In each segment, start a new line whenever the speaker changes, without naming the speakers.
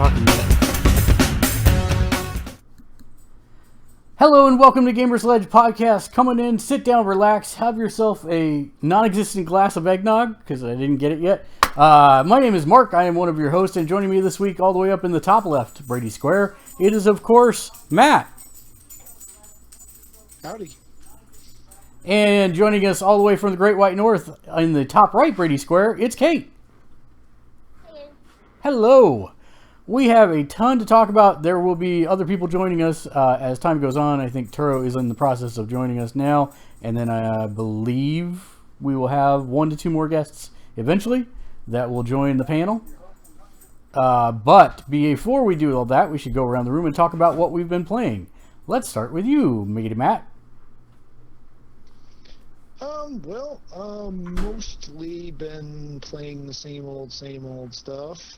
talking yet. Hello and welcome to Gamersledge podcast. Coming in, sit down, relax, have yourself a non-existent glass of eggnog, because I didn't get it yet. My name is Mark. I am one of your hosts, and joining me this week all the way up in the top left, Brady Square, it is, of course, Matt.
Howdy.
And joining us all the way from the Great White North in the top right, Brady Square, it's Kate. Hello. We have a ton to talk about. There will be other people joining us as time goes on. I think Turo is in the process of joining us now. And then I believe we will have 1 to 2 more guests eventually that will join the panel. But before we do all that, we should go around the room and talk about what we've been playing. Let's start with you, Matt.
Mostly been playing the same old stuff.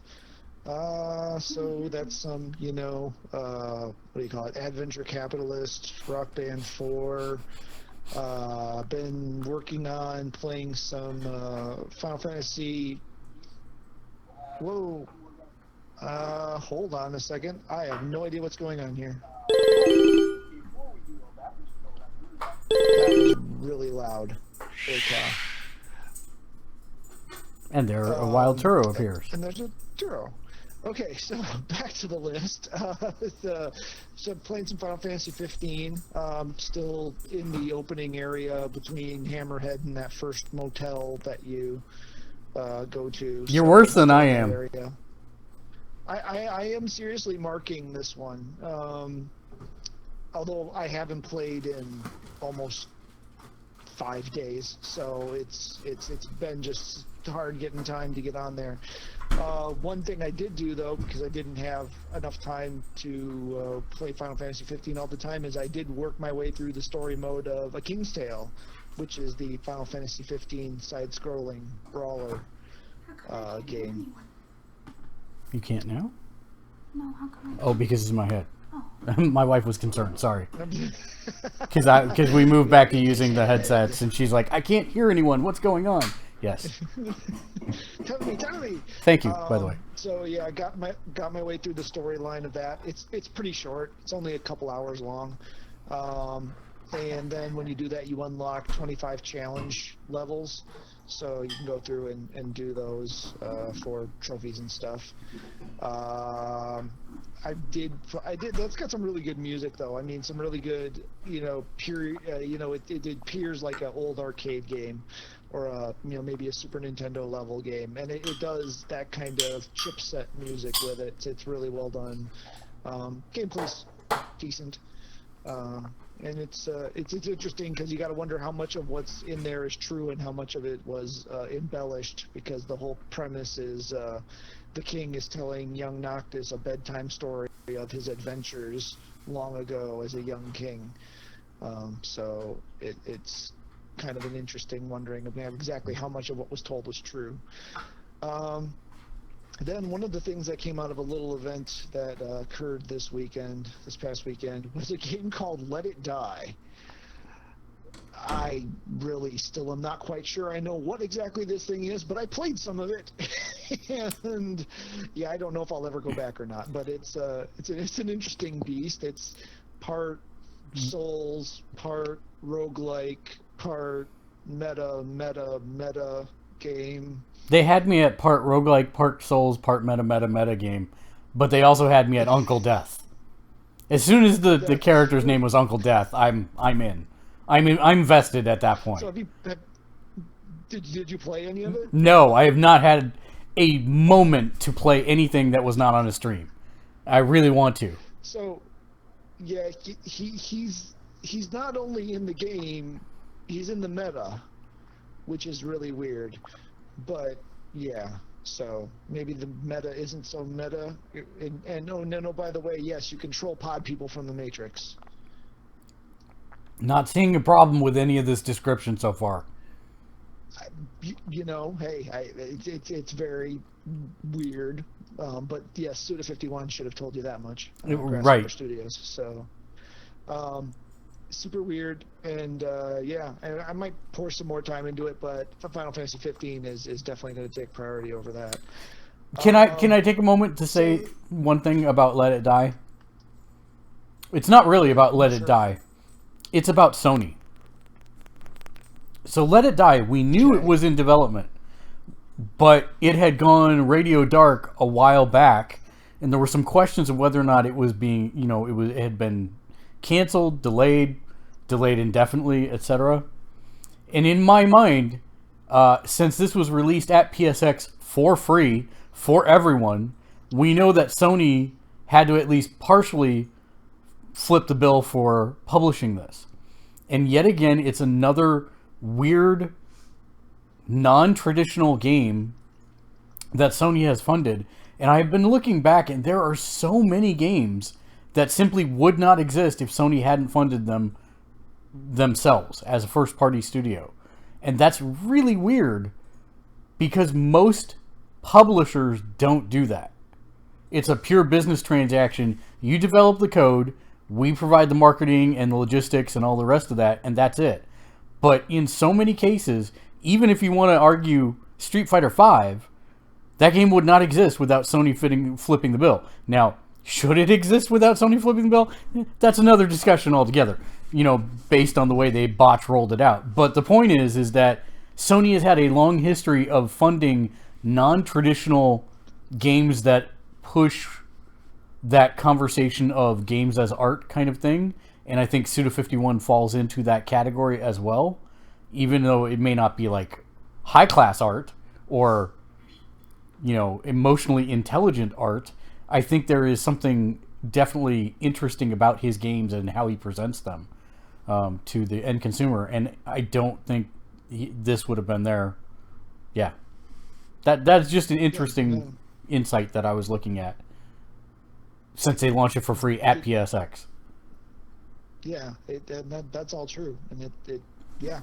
So that's some, what do you call it? Adventure Capitalist, Rock Band 4. Been working on playing some Final Fantasy. Whoa. Hold on a second. I have no idea what's going on here. That was really loud. Okay.
And there a wild Turo appears.
And there's a Turo. Okay, so back to the list. So playing some Final Fantasy 15. Still in the opening area between Hammerhead and that first motel that you go to.
You're worse than I am.
Area. I am seriously marking this one. Although I haven't played in almost 5 days, so it's been just hard getting time to get on there. One thing I did do though, because I didn't have enough time to play Final Fantasy 15 all the time, is I did work my way through the story mode of A King's Tale, which is the Final Fantasy 15 side-scrolling brawler game.
You can't now?
No, how come?
Oh, because it's in my head.
Oh.
My wife was concerned. Sorry, because we moved back to using the headsets, and she's like, "I can't hear anyone. What's going on?" Yes.
Tell me.
Thank you, by the way.
So yeah, I got my way through the storyline of that. It's pretty short. It's only a couple hours long. And then when you do that, you unlock 25 challenge levels. So you can go through and do those for trophies and stuff. I did. That's got some really good music, though. I mean, some really good, pure. It appears like an old arcade game, or maybe a Super Nintendo level game, and it does that kind of chipset music with it. It's really well done. Gameplay's decent. And it's interesting because you got to wonder how much of what's in there is true and how much of it was embellished, because the whole premise is the king is telling young Noctis a bedtime story of his adventures long ago as a young king. So it's kind of an interesting wondering of exactly how much of what was told was true. Then one of the things that came out of a little event that occurred this past weekend, was a game called Let It Die. I really still am not quite sure I know what exactly this thing is, but I played some of it, and yeah, I don't know if I'll ever go back or not. But it's an interesting beast. It's part Souls, part roguelike, part meta game.
They had me at part roguelike, part Souls, part meta game, but they also had me at Uncle Death. As soon as the character's name was Uncle Death, I'm in. I'm vested at that point.
So did you play any of it?
No, I have not had a moment to play anything that was not on a stream. I really want to.
So, yeah, he's not only in the game, he's in the meta, which is really weird. But yeah, so maybe the meta isn't so meta. And no, by the way, yes, you control pod people from the Matrix.
Not seeing a problem with any of this description so far.
It's very weird. But yes, Suda51 should have told you that much.
Right.
Studios. So, super weird, and and I might pour some more time into it, but Final Fantasy 15 is definitely going to take priority over that.
Can I take a moment to say one thing about Let It Die? It's not really about Let It Die. It's about Sony. So Let It Die, we knew it was in development, but it had gone radio dark a while back, and there were some questions of whether or not it was being, it had been canceled, delayed indefinitely, etc. And in my mind, since this was released at PSX for free for everyone, we know that Sony had to at least partially flip the bill for publishing this. And yet again, it's another weird, non-traditional game that Sony has funded. And I've been looking back, and there are so many games that simply would not exist if Sony hadn't funded them themselves as a first-party studio. And that's really weird because most publishers don't do that. It's a pure business transaction. You develop the code, we provide the marketing and the logistics and all the rest of that, and that's it. But in so many cases, even if you want to argue Street Fighter V, that game would not exist without Sony flipping the bill. Now, should it exist without Sony flipping the bill? That's another discussion altogether, based on the way they rolled it out. But the point is that Sony has had a long history of funding non-traditional games that push that conversation of games as art kind of thing. And I think Suda51 falls into that category as well, even though it may not be like high-class art or, emotionally intelligent art. I think there is something definitely interesting about his games and how he presents them to the end consumer. And I don't think this would have been there. Yeah. That's just an interesting insight that I was looking at since they launched it for free at PSX.
Yeah, that's all true. And yeah.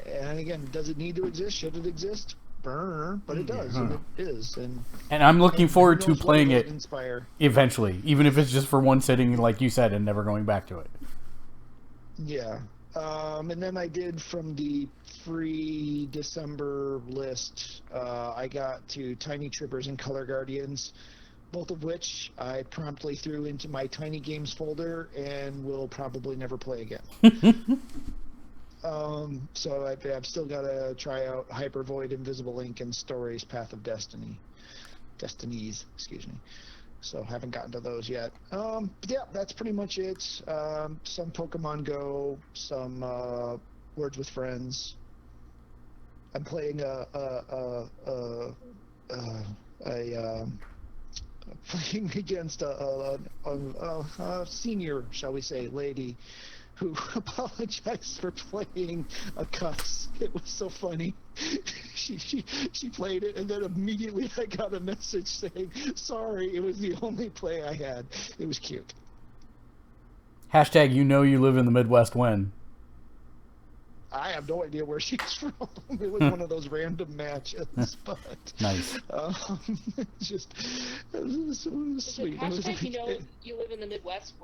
And again, does it need to exist? Should it exist? But it does, and it is. And
I'm looking forward to playing it eventually, even if it's just for one sitting, like you said, and never going back to it.
Yeah. And then I did from the free December list, I got to Tiny Trippers and Color Guardians, both of which I promptly threw into my Tiny Games folder and will probably never play again. So I've still got to try out Hyper Void, Invisible Ink, and Stories Path of Destinies, excuse me. So haven't gotten to those yet. Yeah, that's pretty much it. Some Pokemon Go, some Words with Friends. I'm playing playing against a senior, shall we say, lady who apologized for playing a cuss. It was so funny. She played it, and then immediately I got a message saying, sorry, it was the only play I had. It was cute.
Hashtag you live in the Midwest when.
I have no idea where she's from. It was one of those random matches, but
nice.
Just it was sweet.
Hashtag you live in the Midwest.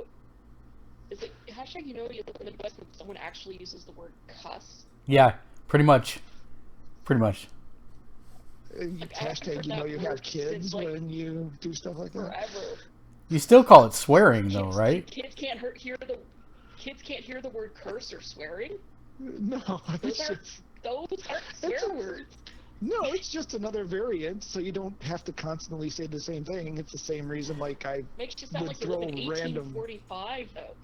Is it hashtag you live in the Midwest when someone actually uses the word cuss?
Yeah, pretty much.
Hashtag you have kids when you do stuff like that.
Forever.
You still call it swearing though, right?
Kids can't hear the word curse or swearing.
No,
those aren't swear words.
No, it's just another variant, so you don't have to constantly say the same thing. It's the same reason, like I
makes you sound
would
like you live in 1845, though.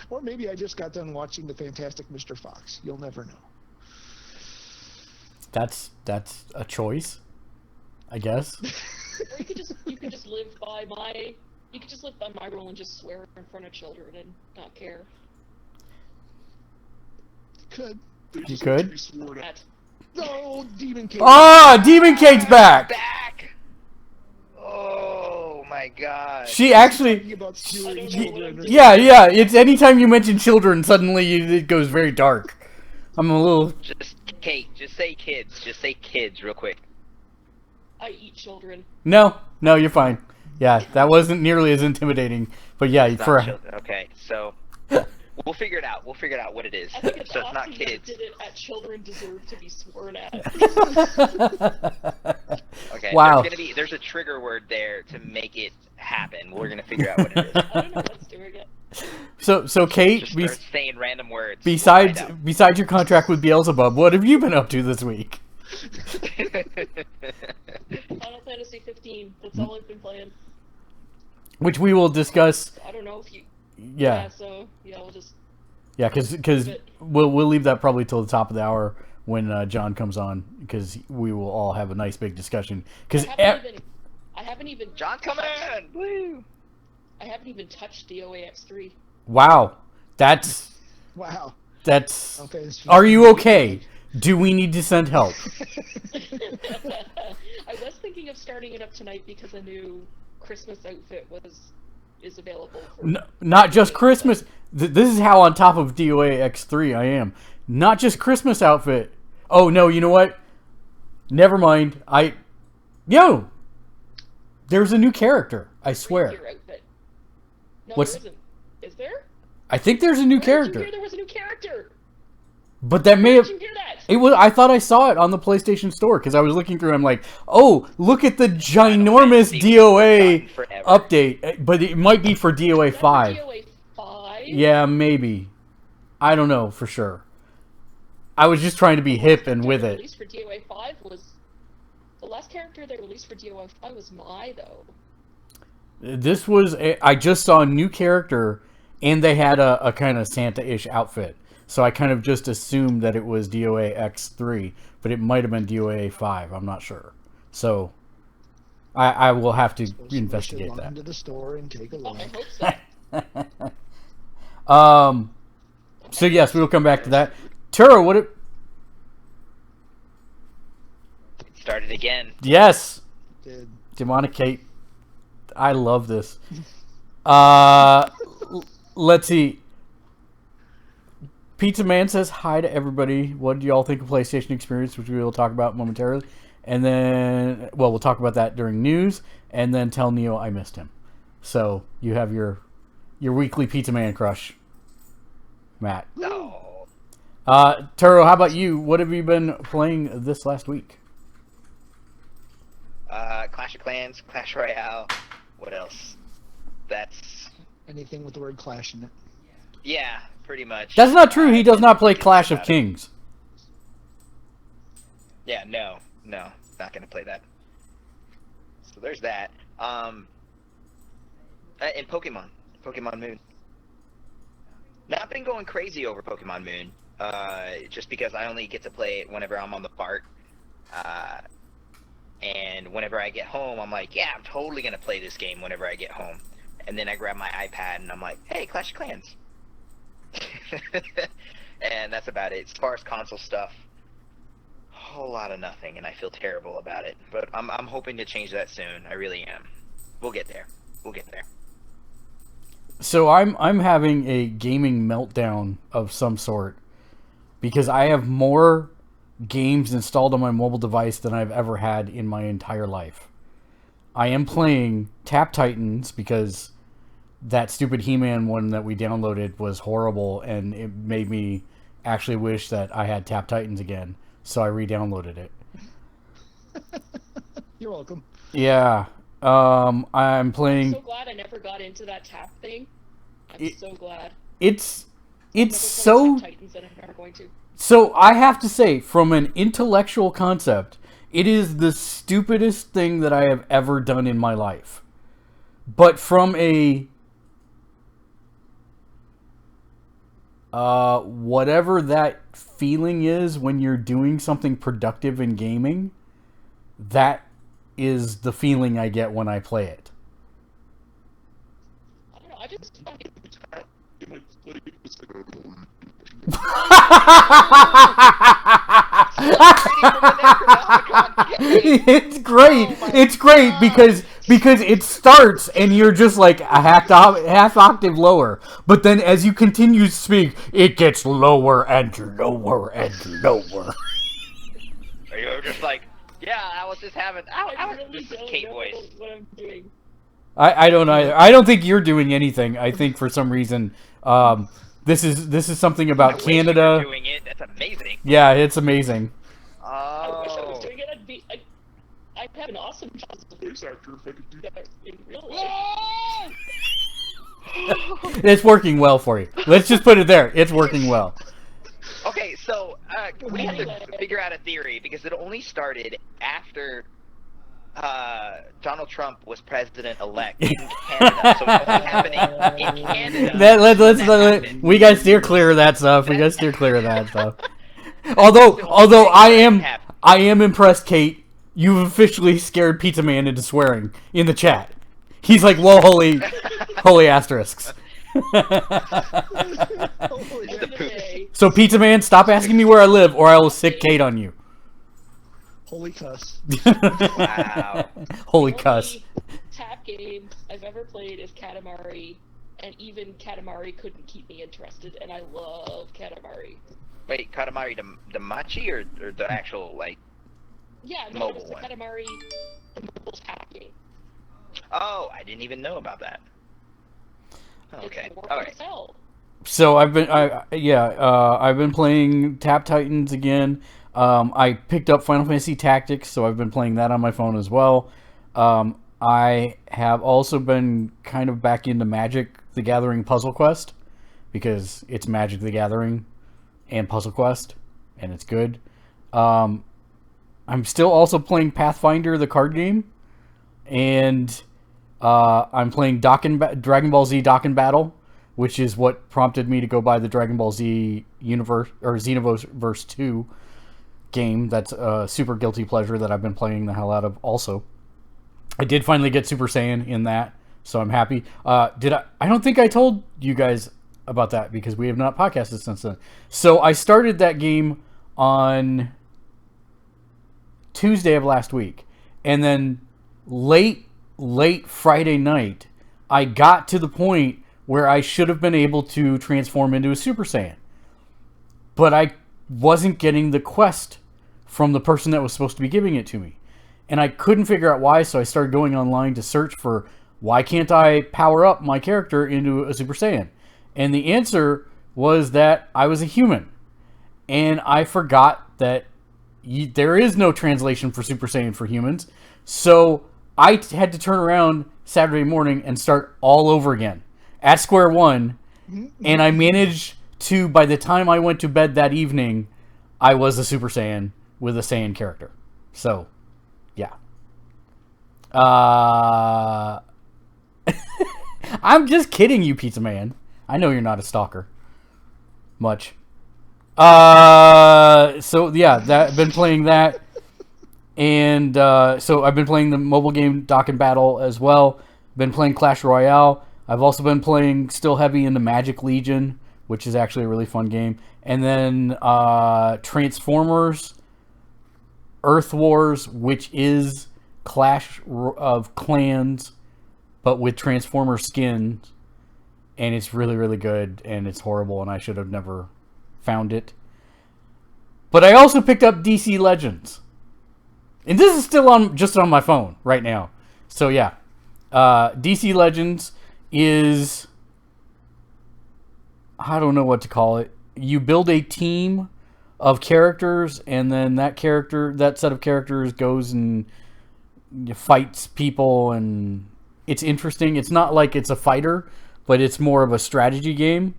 Or maybe I just got done watching the Fantastic Mr. Fox. You'll never know.
That's a choice, I guess.
Or you could just live by my rule and just swear in front of children and not care.
You
could.
No, Demon Kate.
Demon Kate's back.
Oh my god.
She actually. Yeah. It's anytime you mention children, suddenly it goes very dark. I'm a little.
Just Kate. Just say kids. Just say kids, real quick.
I eat children.
No, you're fine. Yeah, that wasn't nearly as intimidating. But yeah,
Okay, so We'll figure it out. We'll figure it out what it is.
I think it's
So it's
awesome
not
that
kids.
did it at Children Deserve to Be Sworn At.
Okay.
Wow.
There's a trigger word there to make it happen. We're gonna figure out what it is.
I don't know what's doing it.
So Kate,
Just start saying random words.
besides
We'll
besides your contract with Beelzebub, what have you been up to this week?
find out.
Final Fantasy 15. That's all I've been playing.
Which we will discuss.
I don't know if you.
Yeah,
So we'll just.
yeah, because we'll leave that probably till the top of the hour when John comes on, because we will all have a nice big discussion. Because
I haven't even.
John, come in! Woo!
I haven't even touched DOA X3.
wow, that's
Wow. Okay.
Are you okay? Do we need to send help?
I was thinking of starting it up tonight because a new Christmas outfit is available. For
Not just Christmas. This is how on top of DOA X3 I am. Not just Christmas outfit. Oh no, you know what? Never mind. There's a new character. I swear.
Reindeer outfit. No,
What's-
there isn't. Is there?
I think there's a new
Where did
character.
you hear there was a new character?
But that may
Where
have.
did you hear that?
It was. I thought I saw it on the PlayStation Store because I was looking through. I'm like, oh, look at the ginormous DOA
Forever.
update. But it might be for DOA
Is that for
5.
DOA 5?
Yeah, maybe. I don't know for sure. I was just trying to be hip and with it.
Released for DOA 5 was the last character they released for DOA 5 was Mai though.
This was. I just saw a new character, and they had a kind of Santa-ish outfit. So I kind of just assumed that it was DOA X3, but it might have been DOA 5. I'm not sure. So I will have to investigate
Log
that.
into the store and take a
Oh,
look.
I hope so.
So yes, we will come back to that. Turo, what?
Started again.
Yes,
Did
Demonic Kate. I love this. Let's see. Pizza Man says hi to everybody. What do y'all think of PlayStation Experience, which we will talk about momentarily, and then we'll talk about that during news, and then tell Neo I missed him. So you have your weekly Pizza Man crush, Matt.
No.
Turo, how about you? What have you been playing this last week?
Clash of Clans, Clash Royale. What else? That's
anything with the word clash in it.
yeah, pretty much.
That's not true. He does not play Clash of Kings.
Yeah, no, not gonna play that. So there's that. And Pokemon Moon. Not been going crazy over Pokemon Moon. Just because I only get to play it whenever I'm on the BART. And whenever I get home, I'm like, yeah, I'm totally gonna play this game whenever I get home. And then I grab my iPad and I'm like, hey, Clash of Clans. And that's about it. As far as console stuff, a whole lot of nothing, and I feel terrible about it. But I'm hoping to change that soon. I really am. We'll get there.
So I'm having a gaming meltdown of some sort because I have more games installed on my mobile device than I've ever had in my entire life. I am playing Tap Titans because that stupid He-Man one that we downloaded was horrible, and it made me actually wish that I had Tap Titans again. So I re-downloaded it.
You're welcome.
Yeah. I'm playing.
I'm so glad I never got into that tap thing. I'm so glad.
It's
I've never
so.
played Titans, and I'm never going to.
So I have to say, from an intellectual concept, it is the stupidest thing that I have ever done in my life. But from a whatever that feeling is when you're doing something productive in gaming, that is the feeling I get when I play it.
I don't know. I just find it.
It's great. It's great because it starts and you're just like a half octave lower, but then as you continue to speak, it gets lower and lower and lower.
Or you're just like, yeah, I was just having. This is Kate
know
voice.
what I'm doing.
I don't either. I don't think you're doing anything. I think for some reason, This is something
I
about
wish you were
Canada.
doing it. That's amazing.
Yeah, it's amazing.
I wish I was
Oh.
doing it. I'd have an awesome job as a voice actor if I could do that in real life.
It's working well for you. Let's just put it there. It's working well.
Okay, so we have to figure out a theory because it only started after Donald Trump was president-elect in Canada, so it's only happening in Canada.
We gotta steer clear of that stuff. We gotta steer clear of that stuff. Although I am impressed, Kate. You've officially scared Pizza Man into swearing in the chat. He's like, "Whoa, holy asterisks." So Pizza Man, stop asking me where I live, or I will sick Kate on you.
Holy cuss.
Wow.
Holy
The
cuss.
only tap game I've ever played is Katamari, and even Katamari couldn't keep me interested, and I love Katamari.
Wait, Katamari Damacy or the actual, like...
Yeah, no,
Mobile
it's the
one.
Katamari, the mobile tap game.
Oh, I didn't even know about that. Okay,
It's more
alright.
as hell.
So I've been playing Tap Titans again. I picked up Final Fantasy Tactics, so I've been playing that on my phone as well. I have also been kind of back into Magic the Gathering Puzzle Quest because it's Magic the Gathering and Puzzle Quest, and it's good. I'm still also playing Pathfinder, the card game, and I'm playing Dragon Ball Z Dokkan Battle, which is what prompted me to go buy the Dragon Ball Z Universe or Xenoverse 2 game. That's a super guilty pleasure that I've been playing the hell out of. Also, I did finally get Super Saiyan in that, so I'm happy. I don't think I told you guys about that because we have not podcasted since then. So I started that game on Tuesday of last week, and then late Friday night, I got to the point where I should have been able to transform into a Super Saiyan, but I wasn't getting the quest from the person that was supposed to be giving it to me, and I couldn't figure out why. So I started going online to search for why can't I power up my character into a Super Saiyan, and the answer was that I was a human, and I forgot that there is no translation for Super Saiyan for humans. So I had to turn around Saturday morning and start all over again at square one. And I managed to, by the time I went to bed that evening, I was a Super Saiyan with a Saiyan character. So, yeah. I'm just kidding you, Pizza Man. I know you're not a stalker. Much. So yeah, I've been playing that, and so I've been playing the mobile game Dokkan Battle as well. Been playing Clash Royale. I've also been playing still heavy into Magic Legion, which is actually a really fun game. And then Transformers, Earth Wars, which is Clash of Clans, but with Transformer skins, and it's really, really good, and it's horrible, and I should have never found it. But I also picked up DC Legends, and this is still just on my phone right now. So yeah, DC Legends is, I don't know what to call it. You build a team of characters, and then that set of characters goes and fights people, and it's interesting. It's not like it's a fighter, but it's more of a strategy game.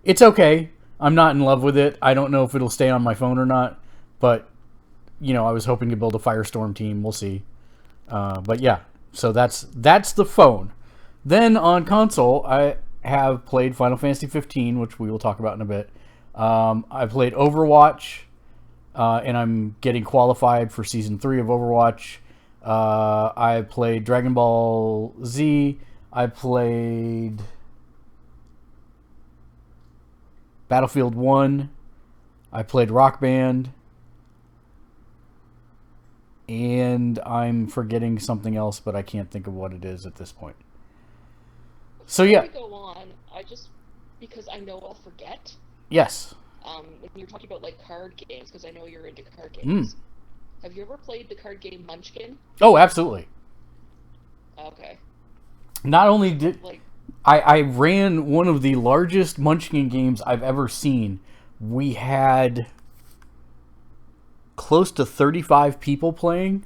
It's okay. I'm not in love with it. I don't know if it'll stay on my phone or not, but I was hoping to build a Firestorm team. We'll see. But yeah, so that's the phone. Then on console, I have played Final Fantasy 15, which we will talk about in a bit. I played Overwatch, and I'm getting qualified for Season 3 of Overwatch. I played Dragon Ball Z. I played Battlefield 1. I played Rock Band. And I'm forgetting something else, but I can't think of what it is at this point. So yeah.
Before we go on, because I know I'll forget.
Yes.
When you're talking about like card games, because I know you're into card games. Have you ever played the card game Munchkin?
Oh, absolutely.
Okay.
Not only did I ran one of the largest Munchkin games I've ever seen. We had close to 35 people playing,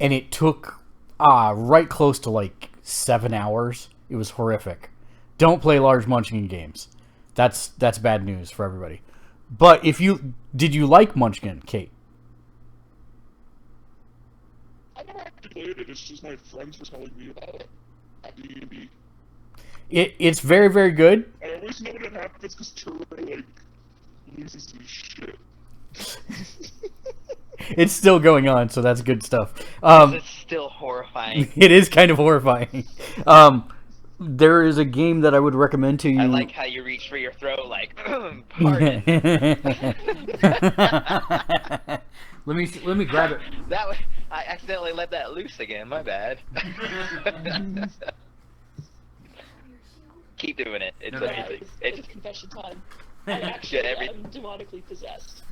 and it took right close to like 7 hours. It was horrific. Don't play large Munchkin games. That's bad news for everybody. But did you like Munchkin, Kate?
I never actually played it. It's just my friends were telling me about it at D&D.
It's very, very good.
I always know when it happens because Turo, like, loses his shit.
It's still going on, so that's good stuff.
It's still horrifying.
It is kind of horrifying. There is a game that I would recommend to you.
I like how you reach for your throat, like, pardon.
Let me grab it.
I accidentally let that loose again. My bad. Keep doing it. It's amazing.
It's confession time. I actually am demonically possessed.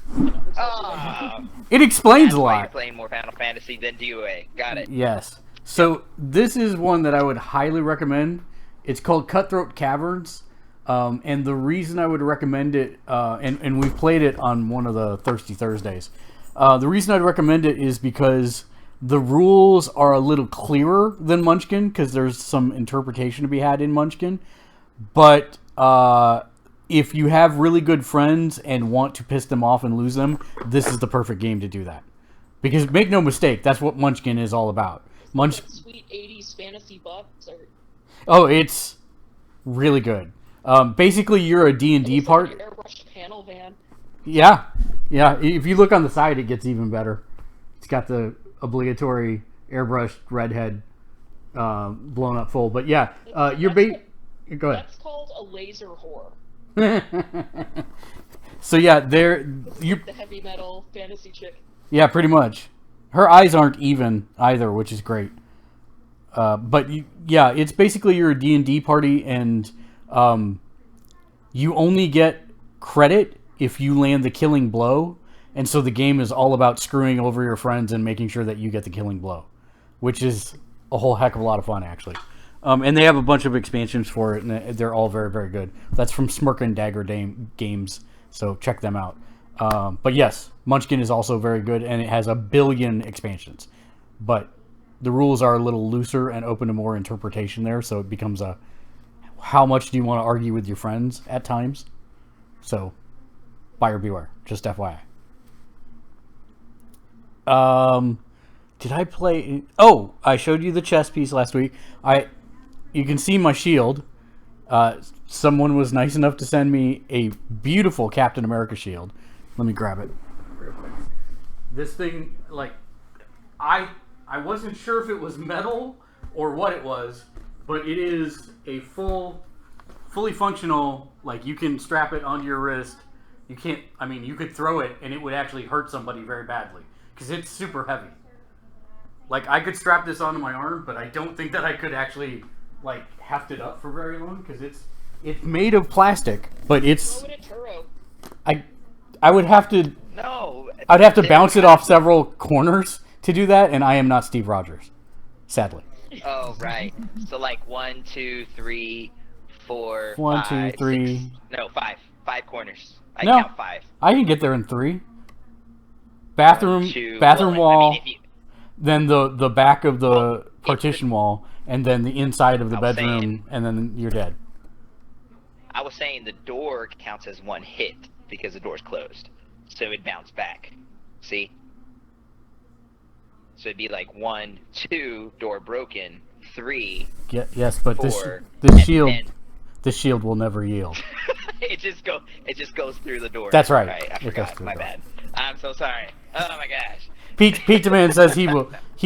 It explains
That's
a
why
lot.
you're playing more Final Fantasy than DOA. Got it.
Yes. So this is one that I would highly recommend. It's called Cutthroat Caverns. And the reason I would recommend it, and we've played it on one of the Thirsty Thursdays. The reason I'd recommend it is because the rules are a little clearer than Munchkin, because there's some interpretation to be had in Munchkin. But if you have really good friends and want to piss them off and lose them, this is the perfect game to do that. Because make no mistake, that's what Munchkin is all about.
Sweet 80s fantasy buffs are...
Oh, it's really good. Basically, you're a D&D part.
Like an airbrushed panel van.
Yeah. If you look on the side, it gets even better. It's got the obligatory airbrushed redhead blown up full. But yeah, you're Go ahead.
That's called a laser whore.
So yeah,
The heavy metal fantasy chick.
Yeah, pretty much. Her eyes aren't even either, which is great. But it's basically you're a D&D party, and you only get credit if you land the killing blow, and so the game is all about screwing over your friends and making sure that you get the killing blow, which is a whole heck of a lot of fun, actually. And they have a bunch of expansions for it, and they're all very, very good. That's from Smirk and Dagger Games, so check them out. But yes, Munchkin is also very good, and it has 1 billion expansions. But the rules are a little looser and open to more interpretation there, so it becomes how much do you want to argue with your friends at times? So, buyer beware, just FYI. Did I play... Oh, I showed you the chess piece last week. You can see my shield. Someone was nice enough to send me a beautiful Captain America shield. Let me grab it real quick. This thing, like, I wasn't sure if it was metal or what it was, but it is a fully functional, like, you can strap it onto your wrist. You could throw it and it would actually hurt somebody very badly because it's super heavy. Like, I could strap this onto my arm, but I don't think that I could actually, like, heft it up for very long because it's made of plastic, but it's...
Throw it at Turo.
I would have to...
No.
I'd have to bounce it off several corners to do that, and I am not Steve Rogers, sadly.
Oh, right. So, like, 1, 2, 3, 4,
1,
5,
2, 3...
6, no, 5. 5 corners. I
No,
count 5.
I can get there in 3. Bathroom wall, then the back of the partition wall, and then the inside of the bedroom, and then you're dead.
I was saying the door counts as 1 hit because the door's closed, so it bounced back. See? So it'd be like 1, 2, door broken, 3.
Yes, but
4,
this shield will never yield.
it just goes through the door.
That's right.
I
It goes
forgot.
through
My
the door.
bad. I'm so sorry. Oh my gosh.
Pizza Man says he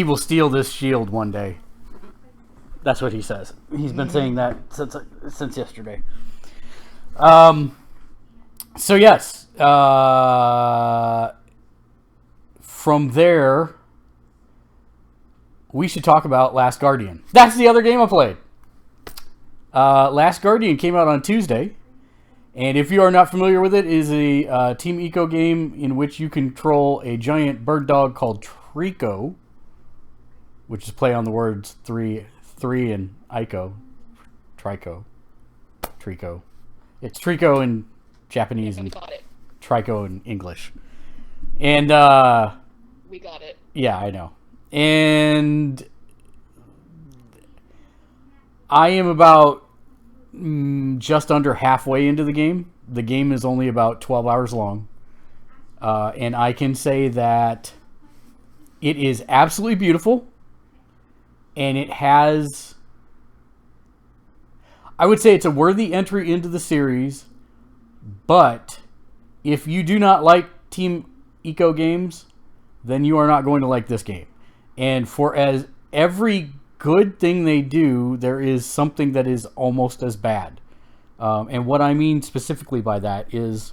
will steal this shield one day. That's what he says. He's been saying that since yesterday. So yes. From there, we should talk about Last Guardian. That's the other game I played. Last Guardian came out on Tuesday. And if you are not familiar with it, it is a Team Eco game in which you control a giant bird dog called Trico, which is play on the words three and Ico, Trico. Trico. It's Trico in Japanese
We
and
got it.
Trico in English. And
We got it.
yeah, I know. And I am about just under halfway into the game. The game is only about 12 hours long. And I can say that it is absolutely beautiful. And it has... I would say it's a worthy entry into the series. But if you do not like Team Eco games, then you are not going to like this game. And for as every good thing they do, there is something that is almost as bad. And what I mean specifically by that is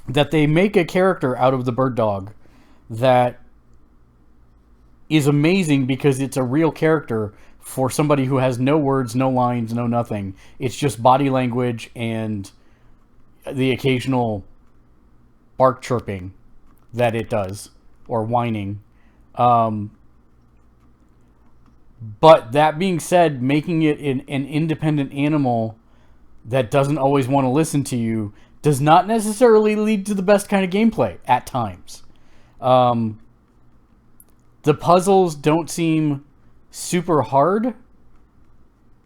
that they make a character out of the bird dog that is amazing because it's a real character for somebody who has no words, no lines, no nothing. It's just body language and the occasional bark chirping that it does, or whining. But that being said, making it an independent animal that doesn't always want to listen to you does not necessarily lead to the best kind of gameplay at times. The puzzles don't seem super hard.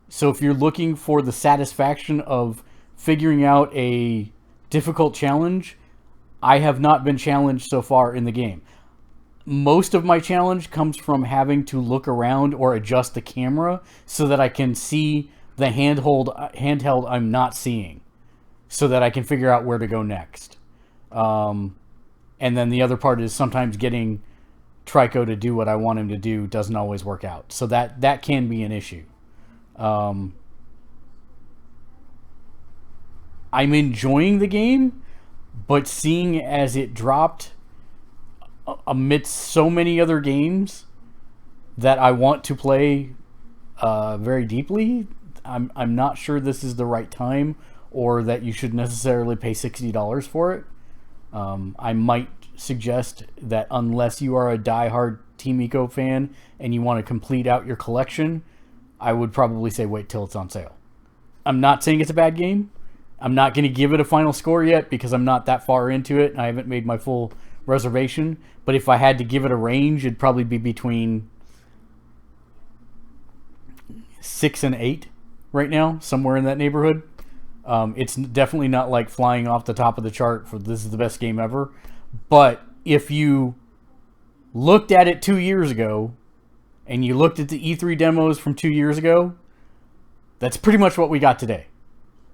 So if you're looking for the satisfaction of figuring out a difficult challenge, I have not been challenged so far in the game. Most of my challenge comes from having to look around or adjust the camera so that I can see the handheld I'm not seeing, so that I can figure out where to go next. And then the other part is sometimes getting Trico to do what I want him to do doesn't always work out. So that can be an issue. I'm enjoying the game, but seeing as it dropped amidst so many other games that I want to play very deeply, I'm not sure this is the right time, or that you should necessarily pay $60 for it. I might suggest that unless you are a diehard Team Eco fan and you want to complete out your collection, I would probably say wait till it's on sale. I'm not saying it's a bad game. I'm not going to give it a final score yet because I'm not that far into it and I haven't made my full reservation. But if I had to give it a range, it'd probably be between 6 and 8 right now, somewhere in that neighborhood. It's definitely not like flying off the top of the chart for this is the best game ever. But if you looked at it 2 years ago and you looked at the E3 demos from 2 years ago, that's pretty much what we got today.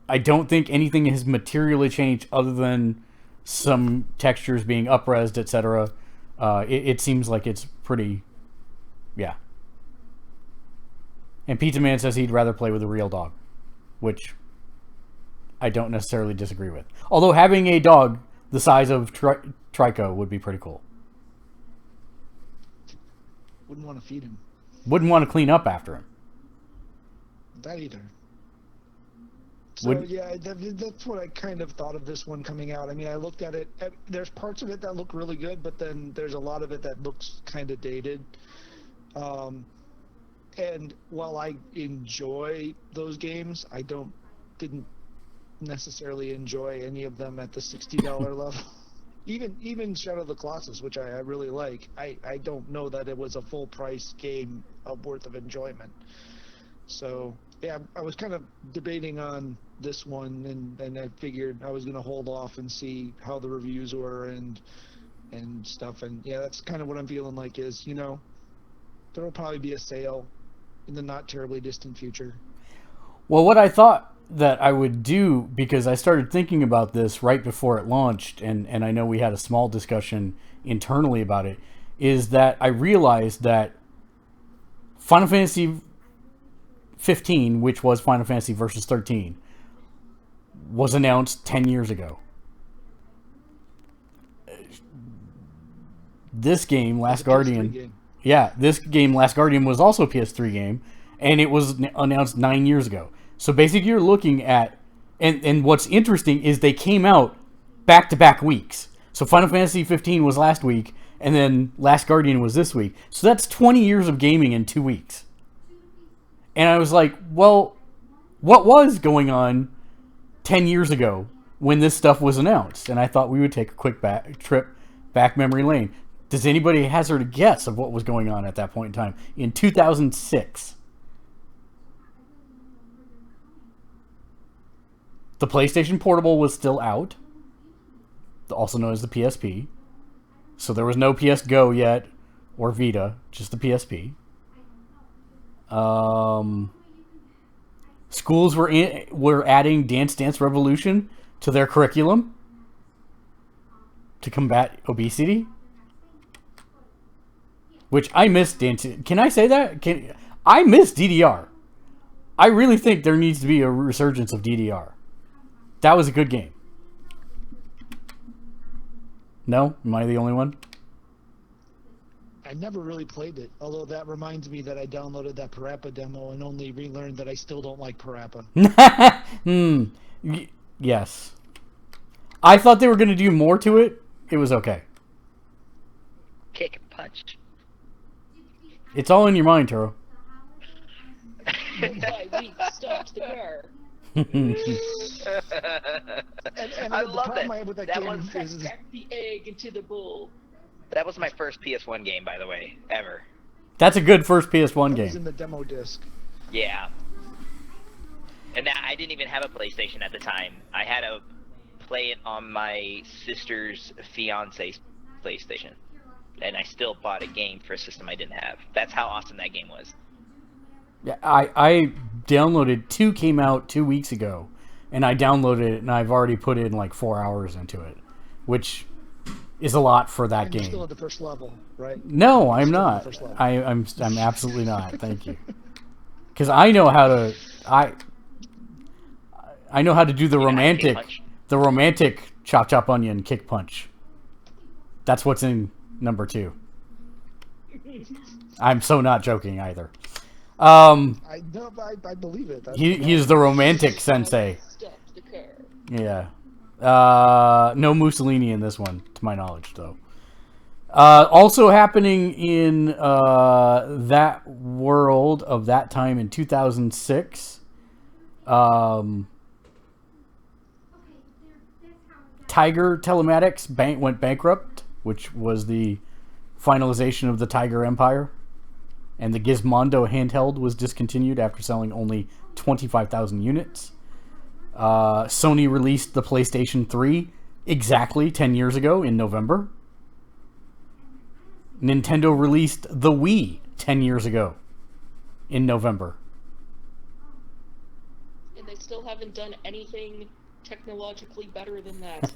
I don't think anything has materially changed other than some textures being up-resed, etc. It seems like it's pretty... yeah. And Pizza Man says he'd rather play with a real dog, which I don't necessarily disagree with. Although having a dog the size of Trico would be pretty cool.
Wouldn't want to feed him.
Wouldn't want to clean up after him.
That either. So yeah, that's what I kind of thought of this one coming out. I mean, I looked at it. There's parts of it that look really good, but then there's a lot of it that looks kind of dated. And while I enjoy those games, I didn't necessarily enjoy any of them at the $60 level. Even Shadow of the Colossus, which I really like, I don't know that it was a full price game worth of enjoyment. So yeah, I was kind of debating on this one, and I figured I was going to hold off and see how the reviews were and stuff. And yeah, that's kind of what I'm feeling like is, there will probably be a sale in the not terribly distant future.
Well, what I thought that I would do, because I started thinking about this right before it launched, and I know we had a small discussion internally about it, is that I realized that Final Fantasy 15, which was Final Fantasy Versus 13, was announced 10 years ago. This game, Last Guardian... yeah, this game, Last Guardian, was also a PS3 game, and it was announced 9 years ago. So basically you're looking at... And what's interesting is they came out back-to-back weeks. So Final Fantasy 15 was last week, and then Last Guardian was this week. So that's 20 years of gaming in 2 weeks. And I was like, well, what was going on 10 years ago when this stuff was announced, and I thought we would take a quick trip back memory lane. Does anybody hazard a guess of what was going on at that point in time? In 2006, the PlayStation Portable was still out, also known as the PSP. So there was no PS Go yet, or Vita, just the PSP. Schools were adding Dance Dance Revolution to their curriculum to combat obesity. Which I miss Dance. Can I say that? I miss DDR. I really think there needs to be a resurgence of DDR. That was a good game. No? Am I the only one?
I never really played it, although that reminds me that I downloaded that Parappa demo and only relearned that I still don't like Parappa.
Yes. I thought they were going to do more to it. It was okay.
Kick and punch.
It's all in your mind, Turo.
Why we stopped the car.
And
I
the
love
problem
that.
I have with that
That
game
was
is
Crack the egg into the bowl.
That was my first PS1 game, by the way, ever.
That's a good first PS1
it was
game.
in the demo disc.
Yeah. And I didn't even have a PlayStation at the time. I had to play it on my sister's fiance's PlayStation. And I still bought a game for a system I didn't have. That's how awesome that game was.
Yeah, I downloaded 2 came out 2 weeks ago, and I downloaded it, and I've already put in like 4 hours into it, which is a lot for that
And
game.
you're still at the first level, right?
No, I'm
Still at the
not.
first level.
I'm absolutely not. Thank you. Because I know how to I know how to do the
You know how to kick
romantic chop chop onion kick punch. That's what's in number 2. I'm so not joking either.
I believe it.
He is the romantic sensei.
Stopped the car.
Yeah. No Mussolini in this one, to my knowledge, though. Also happening in that world of that time in 2006, Tiger Telematics went bankrupt, which was the finalization of the Tiger Empire. And the Gizmondo handheld was discontinued after selling only 25,000 units. Sony released the PlayStation 3 exactly 10 years ago in November. Nintendo released the Wii 10 years ago in November.
And they still haven't done anything technologically better than that.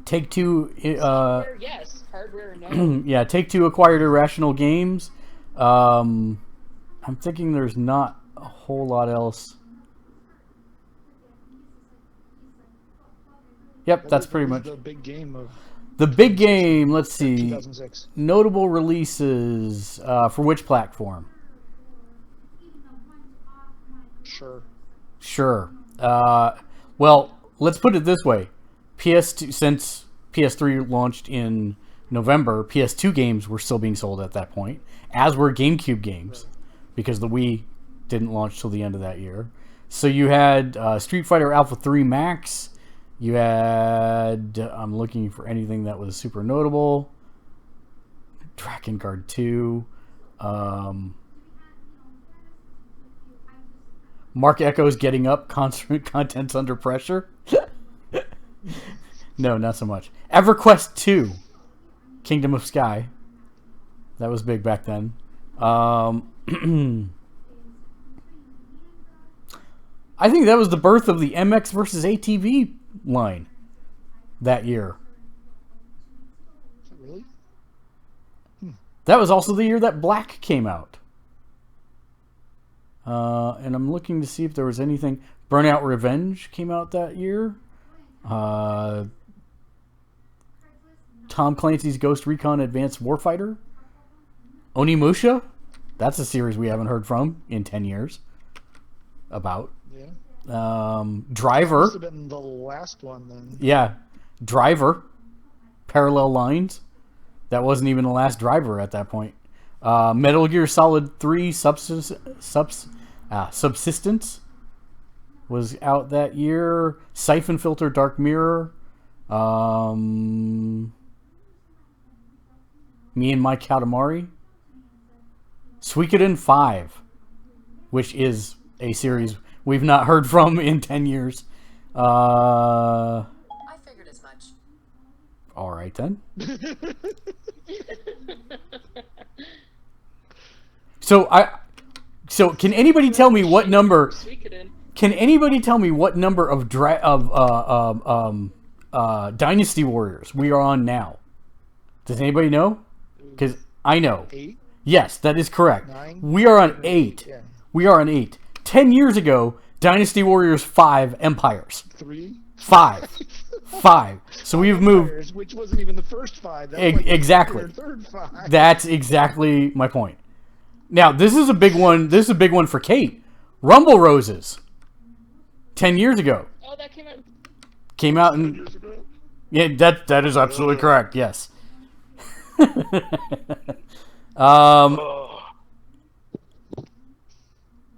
Take-Two...
Hardware, yes. Hardware, no.
yeah, Take-Two acquired Irrational Games. I'm thinking there's not a whole lot else. Yep, that's pretty much
the big game of
the big game. Let's see,
2006.
notable releases for which platform?
Sure.
Well, let's put it this way: PS2, since PS3 launched in November, PS2 games were still being sold at that point, as were GameCube games, because the Wii didn't launch till the end of that year. So you had Street Fighter Alpha 3 Max. You had, I'm looking for anything that was super notable. Dragon Guard 2. Mark Echo's Getting Up, Contents Under Pressure. No, not so much. EverQuest 2, Kingdom of Sky. That was big back then. I think that was the birth of the MX versus ATV line that year.
Really?
That was also the year that Black came out. And I'm looking to see if there was anything. Burnout Revenge came out that year. Tom Clancy's Ghost Recon Advanced Warfighter. Onimusha. That's a series we haven't heard from in 10 years. About.
Yeah.
Driver.
Must have been the last one then.
Yeah. Driver. Parallel Lines. That wasn't even the last Driver at that point. Metal Gear Solid 3 Subsistence was out that year. Siphon Filter Dark Mirror. Me and Mike Katamari. Suikoden 5, which is a series we've not heard from in 10 years.
I figured as much.
All right, then. So can anybody tell me what number? Can anybody tell me what number of Dynasty Warriors we are on now? Does anybody know? Because I know.
8?
Yes, that is correct.
9?
We are on 8.
Yeah.
We are on 8. 10 years ago, Dynasty Warriors 5 Empires.
3?
5. 5. So we've moved.
Which wasn't even the first 5. That was like
Exactly.
the third 5.
That's exactly my point. Now, this is a big one. This is a big one for Kate. Rumble Roses. 10 years ago.
Oh, that came out.
Came out in. Yeah, that is absolutely correct. Yes.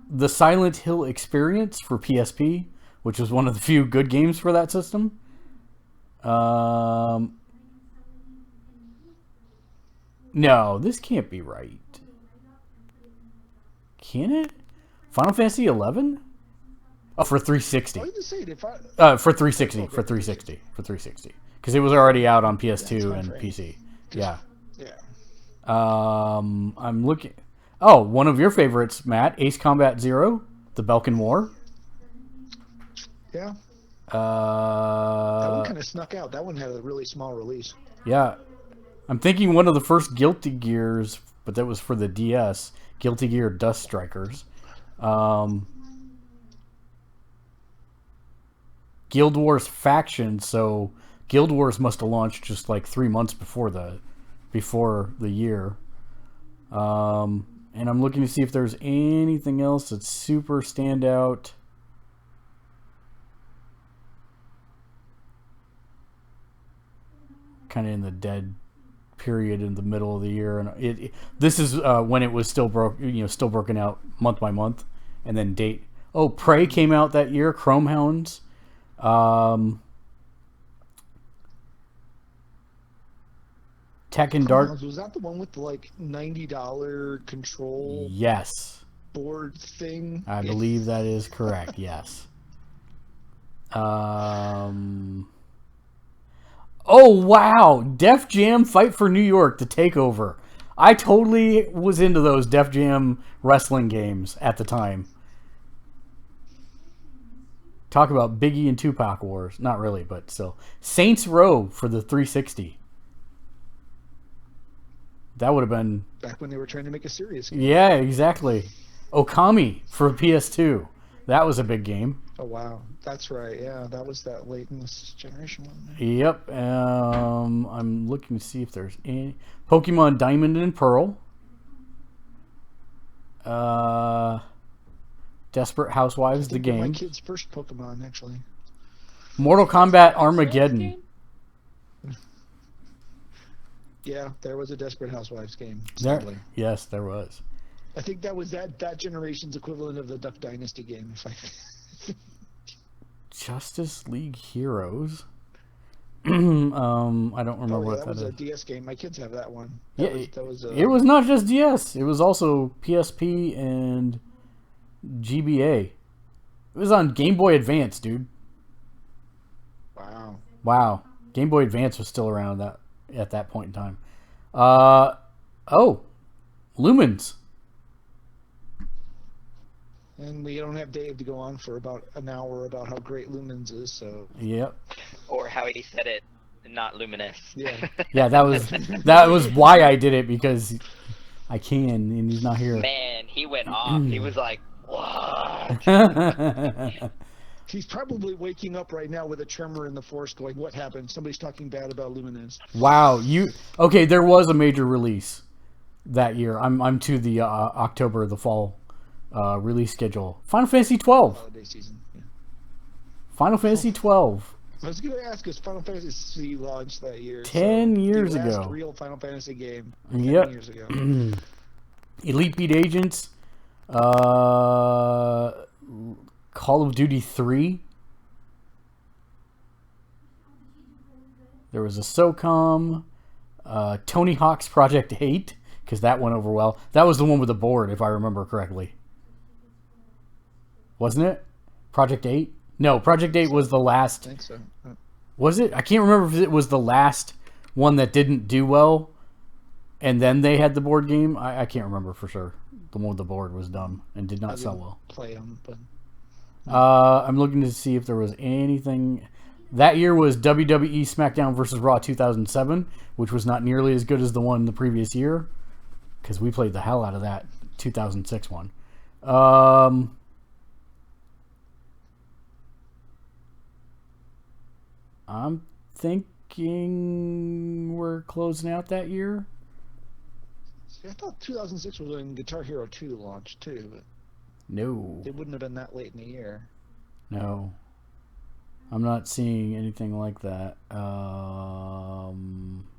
The Silent Hill Experience for PSP, which was one of the few good games for that system. No, this can't be right. Can it? Final Fantasy 11? Oh, for 360.
Why did you say it?
For 360. For 360. For 360. Because it was already out on PS2 and PC. Yeah.
Yeah.
I'm looking. Oh, one of your favorites, Matt. Ace Combat Zero, the Belkin War.
Yeah.
Uh,
That one kind of snuck out. That one had a really small release.
Yeah. I'm thinking one of the first Guilty Gears, but that was for the DS. Guilty Gear Dust Strikers. Guild Wars Faction, so Guild Wars must have launched just like 3 months before the year. And I'm looking to see if there's anything else that's super standout. Kind of in the dead period in the middle of the year, and this is when it was still broken out month by month, and then date. Oh, Prey came out that year. Chrome Hounds. Tekken Dark.
Was that the one with the like $90 control
Yes,
board thing?
I believe that is correct. Yes. Oh, wow. Def Jam Fight for New York, The Takeover. I totally was into those Def Jam wrestling games at the time. Talk about Biggie and Tupac wars. Not really, but still. Saints Row for the 360. That would have been...
Back when they were trying to make a serious game.
Yeah, exactly. Okami for PS2. That was a big game.
Oh, wow. That's right. Yeah, that was that late in this generation one.
Yep. I'm looking to see if there's any... Pokemon Diamond and Pearl. Desperate Housewives, the game.
My kid's first Pokemon, actually.
Mortal Kombat Armageddon.
Yeah, there was a Desperate Housewives game.
There,
Sadly.
yes, there was.
I think that was that generation's equivalent of the Duck Dynasty game.
Justice League Heroes. I don't remember what
that
that
was
is.
a DS game. My kids have that one.
It was not just DS. It was also PSP and GBA. It was on Game Boy Advance, dude. Wow. Game Boy Advance was still around at that point in time. Lumens.
And we don't have Dave to go on for about an hour about how great Lumens is, so...
Yep.
Or how he said it, not luminous.
Yeah.
Yeah, that was why I did it, because I can, and he's not here.
Man, he went off. He was like, what?
He's probably waking up right now with a tremor in the force going, what happened? Somebody's talking bad about Lumens.
Wow, okay, there was a major release that year. I'm to the October, the fall release schedule. Final Fantasy 12.
Holiday season. Yeah.
Final Fantasy 12.
I was going to ask, is Final Fantasy launched that year?
10 years
the last
ago.
real Final Fantasy game.
10
years ago.
Elite Beat Agents, Call of Duty 3. There was a SOCOM, Tony Hawk's Project 8, because that went over well. That was the one with the board, if I remember correctly. Wasn't it? Project 8? No, Project 8 was the last.
I think so.
Was it? I can't remember if it was the last one that didn't do well, and then they had the board game. I can't remember for sure. The one with the board was dumb and did not sell well.
Play them, but
I'm looking to see if there was anything. That year was WWE SmackDown vs. Raw 2007, which was not nearly as good as the one the previous year, because we played the hell out of that 2006 one. I'm thinking we're closing out that year.
see, I thought 2006 was when Guitar Hero 2 launched too, but
No.
it wouldn't have been that late in the year.
No. I'm not seeing anything like that.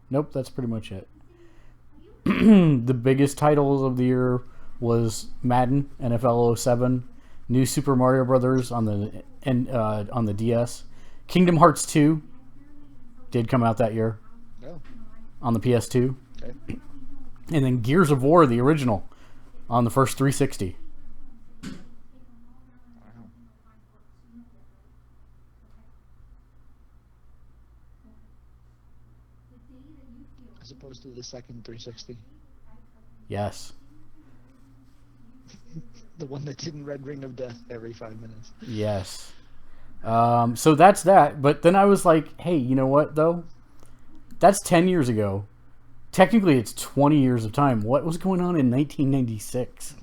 Nope, that's pretty much it. The biggest titles of the year was Madden, NFL 07, New Super Mario Brothers on the DS. Kingdom Hearts 2 did come out that year
Oh,
on the PS2.
okay.
And then Gears of War, the original, on the first 360.
Wow. As opposed to the second 360.
Yes.
The one that didn't Red Ring of Death every 5 minutes.
Yes. So that's that. But then I was like, hey, you know what, though? That's 10 years ago. Technically, it's 20 years of time. What was going on in 1996?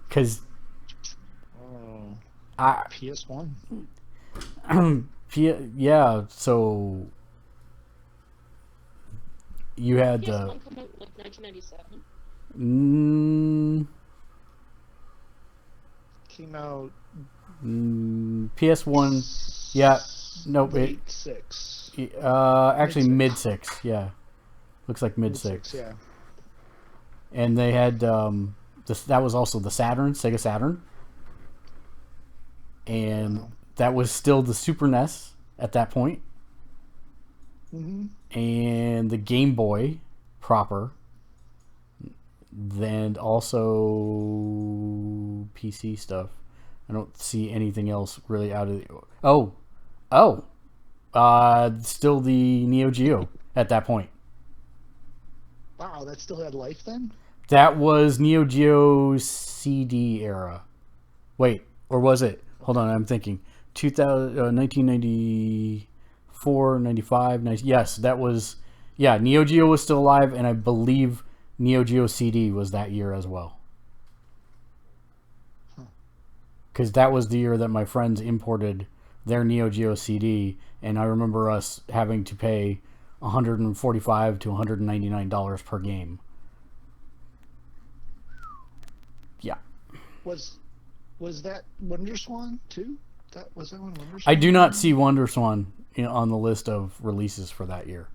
Because
Oh,
I...
PS1.
yeah, so... You had...
PS1 come out like 1997.
Came out
PS1... Yeah, nope.
late 6.
Actually,
Mid-six.
mid-6, yeah. Looks like mid-6.
Yeah.
And they had that was also the Saturn, Sega Saturn, and
Wow.
that was still the Super NES at that point,
Mm-hmm.
and the Game Boy proper, then also PC stuff. I don't see anything else really out of the... still the Neo Geo at that point.
Wow, that still had life then?
That was Neo Geo CD era. Wait, or was it? Hold on, I'm thinking. 1994, 95, 90, yes, that was... Yeah, Neo Geo was still alive, and I believe Neo Geo CD was that year as well. Because that was the year that my friends imported their Neo Geo CD, and I remember us having to pay $145 to $199 per game. Yeah.
Was that Wonder Swan too? Was that one Wonder Swan?
I do not see Wonder Swan on the list of releases for that year.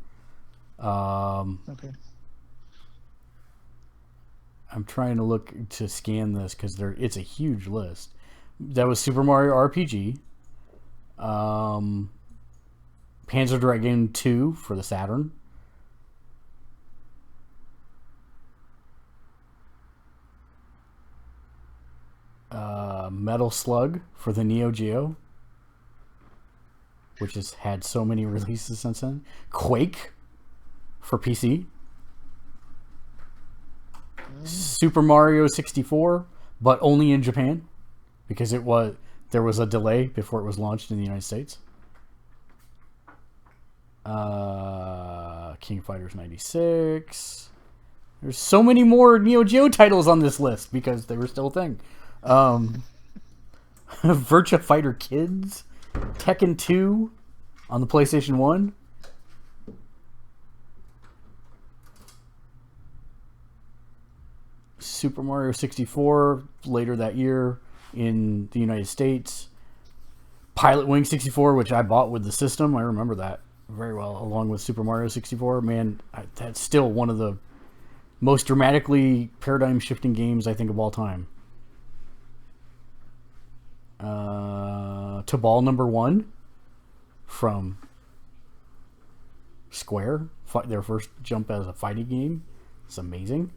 Okay.
I'm trying to look to scan this because it's a huge list. That was Super Mario RPG. Panzer Dragoon 2 for the Saturn. Metal Slug for the Neo Geo, which has had so many releases since then. Quake for PC. Super Mario 64, but only in Japan because there was a delay before it was launched in the United States. King of Fighters 96. There's so many more Neo Geo titles on this list because they were still a thing. Virtua Fighter Kids, Tekken 2 on the PlayStation 1. Super Mario 64 later that year in the United States. Pilot Wing 64, which I bought with the system. I remember that very well, along with Super Mario 64. Man, that's still one of the most dramatically paradigm-shifting games I think of all time. To Ball number 1 from Square, their first jump as a fighting game. It's amazing.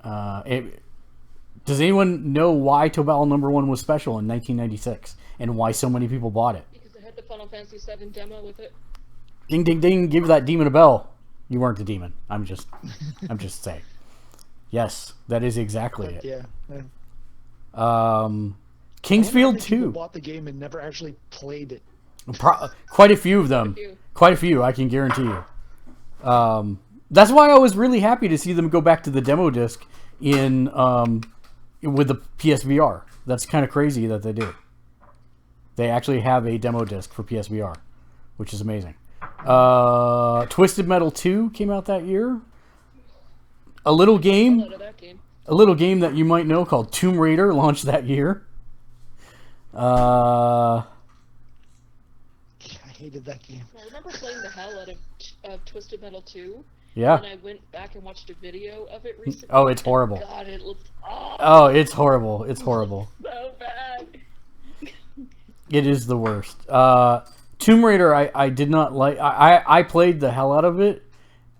Does anyone know why Tobal number 1 was special in 1996 and why so many people bought it?
Because it had the Final Fantasy VII demo with it.
Ding ding ding! Give that demon a bell. You weren't the demon. I'm just saying. Yes, that is exactly it.
Yeah.
Kingsfield
People
2.
bought the game and never actually played it.
Quite a few of them. Quite a few, I can guarantee you. That's why I was really happy to see them go back to the demo disc in with the PSVR. That's kind of crazy that they do. They actually have a demo disc for PSVR, which is amazing. Twisted Metal 2 came out that year. A little game that you might know called Tomb Raider launched that year.
I hated that game.
I remember playing the hell out of Twisted Metal 2.
Yeah.
And I went back and watched a video of it recently.
Oh, it's horrible.
God, it looks
Oh, it's horrible. It's horrible.
so bad.
It is the worst. Tomb Raider, I did not like. I played the hell out of it,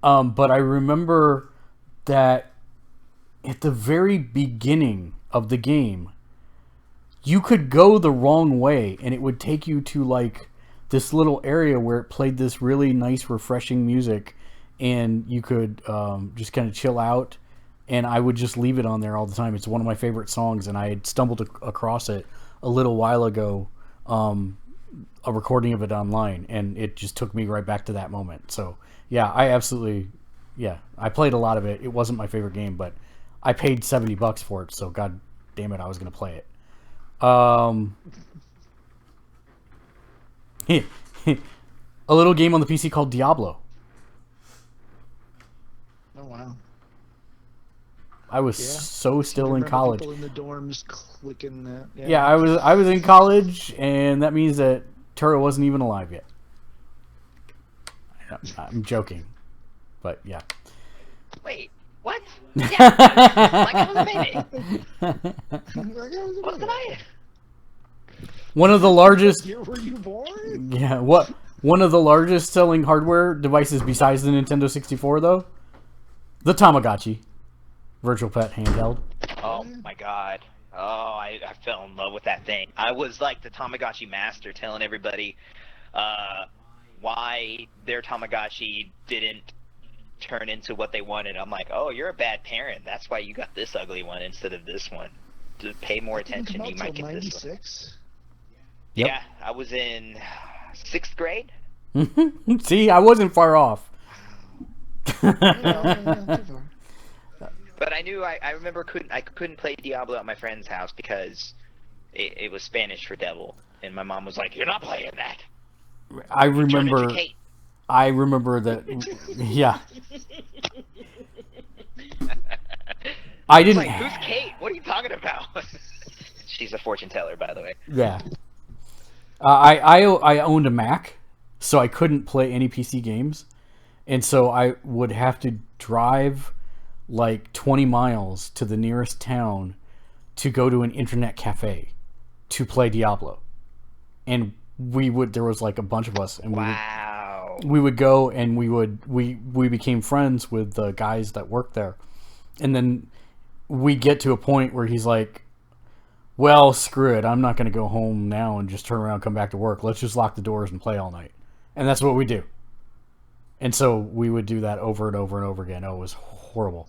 but I remember that at the very beginning of the game, you could go the wrong way, and it would take you to like this little area where it played this really nice, refreshing music, and you could just kind of chill out. And I would just leave it on there all the time. It's one of my favorite songs, and I had stumbled across it a little while ago. A recording of it online, and it just took me right back to that moment. So yeah, I played a lot of it. It wasn't my favorite game, but I paid $70 for it, so god damn it, I was gonna play it. A little game on the PC called Diablo.
Oh wow.
I was so still in college.
People in the dorms clicking that.
Yeah, I was in college, and that means that Turo wasn't even alive yet. I'm joking, but yeah.
Wait, what? Yeah, like I was a baby. What did I?
One of the largest.
Year were you born?
Yeah, what? One of the largest selling hardware devices besides the Nintendo 64, though, the Tamagotchi, virtual pet handheld.
Oh my god. Oh, I fell in love with that thing. I was like the Tamagotchi master, telling everybody why their Tamagotchi didn't turn into what they wanted. I'm like, oh, you're a bad parent. That's why you got this ugly one instead of this one. To pay more attention, you might get this one.
Yep.
Yeah, I was in 6th grade.
See, I wasn't far off.
But I knew I remember I couldn't play Diablo at my friend's house because it was Spanish for devil, and my mom was like, "You're not playing that."
I remember that. Yeah. I didn't.
Like, who's Kate? What are you talking about? She's a fortune teller, by the way.
Yeah. I owned a Mac, so I couldn't play any PC games, and so I would have to drive like 20 miles to the nearest town to go to an internet cafe to play Diablo. And there was like a bunch of us, and we would go, and we became friends with the guys that worked there. And then we get to a point where he's like, well, screw it, I'm not going to go home now and just turn around and come back to work. Let's just lock the doors and play all night. And that's what we do. And so we would do that over and over and over again. Oh, it was horrible.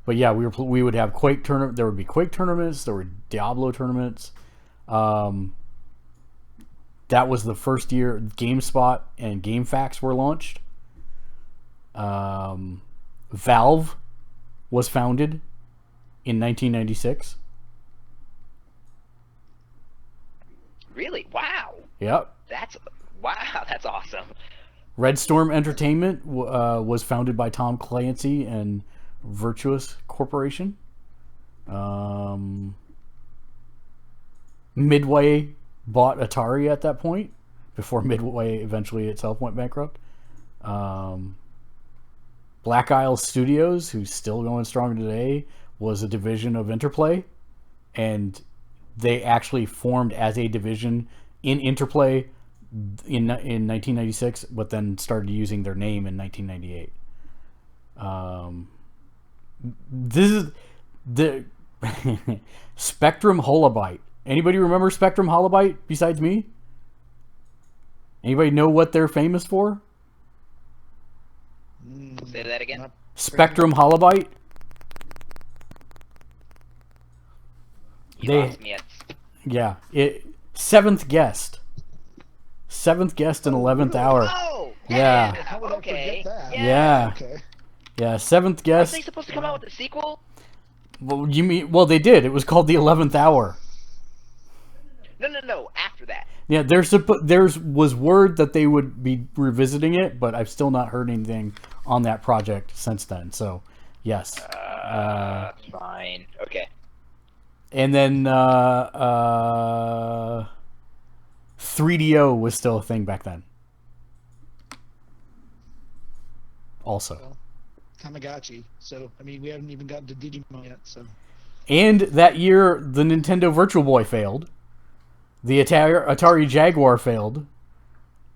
But yeah, we would have Quake tournament. There would be Quake tournaments. There were Diablo tournaments. That was the first year GameSpot and GameFAQs were launched. Valve was founded in 1996.
Really? Wow.
Yep.
That's awesome.
Red Storm Entertainment was founded by Tom Clancy and Virtuous Corporation. Midway bought Atari at that point, before Midway eventually itself went bankrupt. Black Isle Studios, who's still going strong today, was a division of Interplay, and they actually formed as a division in Interplay in 1996, but then started using their name in 1998. This is the Spectrum Holobyte. Anybody remember Spectrum Holobyte besides me? Anybody know what they're famous for?
Say that again.
Spectrum Holobyte.
You lost me at...
Yeah, seventh guest and 11th hour.
Oh,
Yeah.
How would I
Okay.
forget that?
Yeah.
Okay.
Yeah, seventh
Aren't
guest.
they supposed to come out with a sequel?
Well, you mean? Well, they did. It was called the 11th hour.
No. After that.
Yeah, there's was word that they would be revisiting it, but I've still not heard anything on that project since then. So, yes.
Fine. Okay.
And then 3DO was still a thing back then. Also.
Tamagotchi. So, I mean, we haven't even gotten to Digimon yet, so.
And that year, the Nintendo Virtual Boy failed. The Atari Jaguar failed.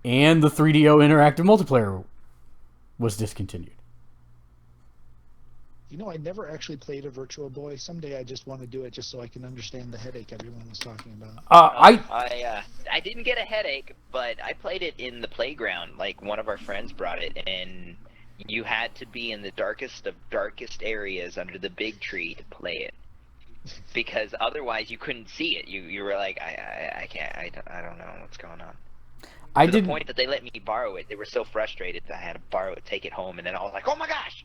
And the 3DO Interactive Multiplayer was discontinued.
You know, I never actually played a Virtual Boy. Someday I just want to do it just so I can understand the headache everyone was talking about.
I didn't get a headache, but I played it in the playground. Like, one of our friends brought it, and you had to be in the darkest of darkest areas under the big tree to play it. Because otherwise you couldn't see it. You were like, I can't, I don't know what's going on. To the point that they let me borrow it. They were so frustrated that I had to borrow it, take it home, and then I was like, oh my gosh!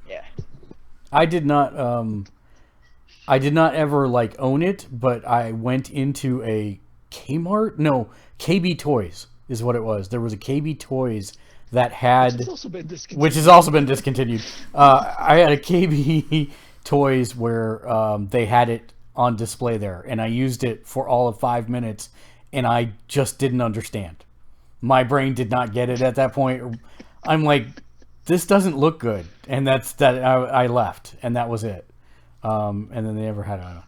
Yeah.
I did not ever like own it, but I went into a Kmart? No, KB Toys is what it was. There was a KB Toys that had, which has also been discontinued. I had a KB Toys where they had it on display there, and I used it for all of 5 minutes, and I just didn't understand. My brain did not get it at that point. I'm like, this doesn't look good, and I left, and that was it. And then they never had it on.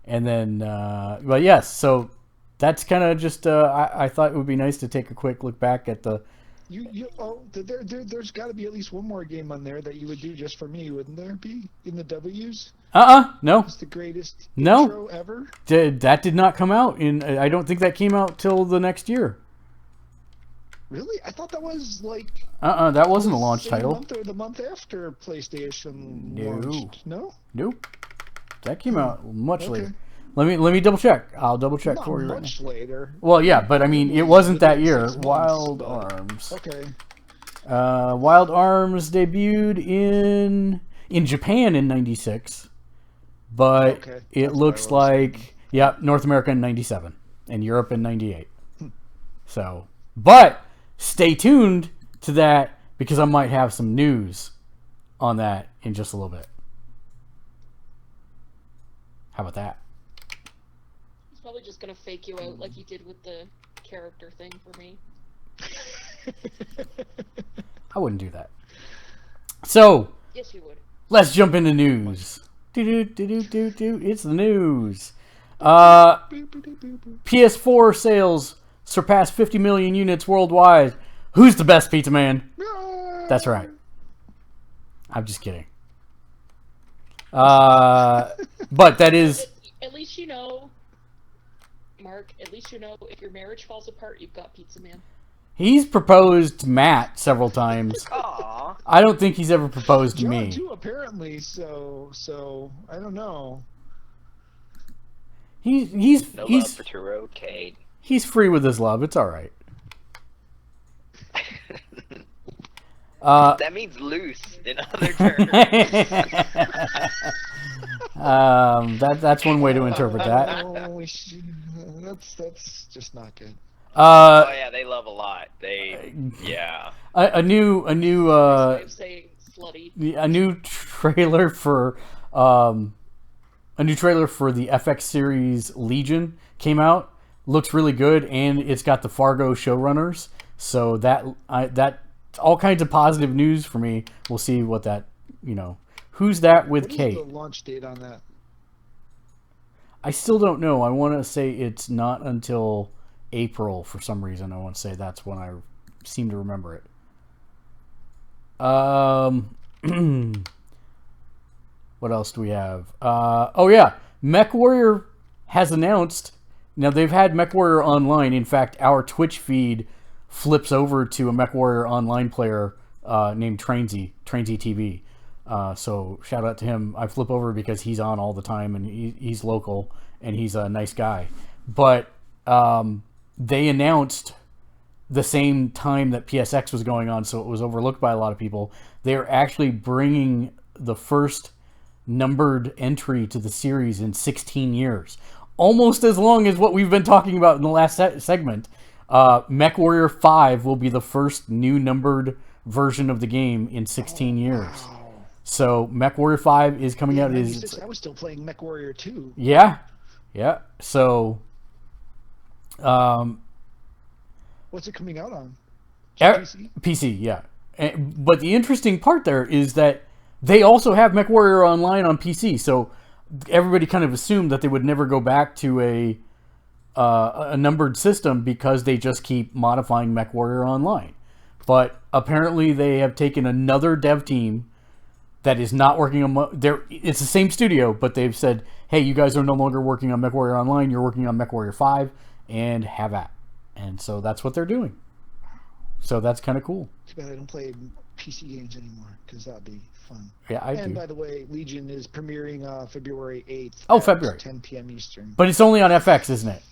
And then, but yes, so that's kind of just. I thought it would be nice to take a quick look back at the.
There's got to be at least one more game on there that you would do just for me, wouldn't there be? In the W's?
No.
It's the greatest
No.
intro ever.
That did not come out I don't think that came out till the next year.
Really? I thought that was like.
That wasn't a launch
same
title.
Month or the month after PlayStation launched. No.
Nope. That came out much
Okay.
later. Let me double check. I'll double check
Not
for you right
much
now.
later.
Well, yeah, but I mean, it wasn't that year.
6 months,
Wild
but-
Arms.
Okay.
Wild Arms debuted in Japan in '96, but
Okay,
it
that's
looks
what I was
like North America in '97 and Europe in '98. So, but stay tuned to that because I might have some news on that in just a little bit. How about that?
He's probably just gonna fake you out like he did with the character thing for me.
I wouldn't do that. So,
Yes, you would.
let's jump into news. It's the news. PS4 sales surpassed 50 million units worldwide. Who's the best pizza man? That's right. I'm just kidding. But that is...
At least you know, Mark, at least you know if your marriage falls apart, you've got Pizza Man.
He's proposed to Matt several times.
Aww.
I don't think he's ever proposed to
John
me.
too, apparently. So I don't know.
He's
No love for Turo, Cade.
he's free with his love. It's all right.
That means loose in other terms.
That's one way to interpret that.
Oh, that's just not good.
Oh yeah, they love a lot. Yeah.
A new
Way of saying slutty.
a new trailer for the FX series Legion came out. Looks really good, and it's got the Fargo showrunners. So that all kinds of positive news for me. We'll see what that, who's that with
What is
Kate?
the launch date on that?
I still don't know. I want to say it's not until April for some reason. I want to say that's when I seem to remember it. What else do we have? MechWarrior has announced. Now they've had MechWarrior Online. In fact, our Twitch feed flips over to a MechWarrior Online player named Trainsy TV. So shout out to him. I flip over because he's on all the time and he's local and he's a nice guy. But they announced the same time that PSX was going on, so it was overlooked by a lot of people. They're actually bringing the first numbered entry to the series in 16 years. Almost as long as what we've been talking about in the last segment. MechWarrior 5 will be the first new numbered version of the game in 16 years.
Wow.
So MechWarrior 5 is coming out.
I was still playing MechWarrior 2.
Yeah. So,
what's it coming out on?
PC, yeah. But the interesting part there is that they also have MechWarrior Online on PC. So everybody kind of assumed that they would never go back to a numbered system because they just keep modifying MechWarrior Online. But apparently they have taken another dev team that is not working on... It's the same studio, but they've said, hey, you guys are no longer working on MechWarrior Online, you're working on MechWarrior 5, and have at. And so that's what they're doing. So that's kind of cool.
Too bad I don't play PC games anymore, because that'd be fun.
Yeah, I do.
And by the way, Legion is premiering February 8th.
Oh, February.
10 p.m. Eastern.
But it's only on FX, isn't it?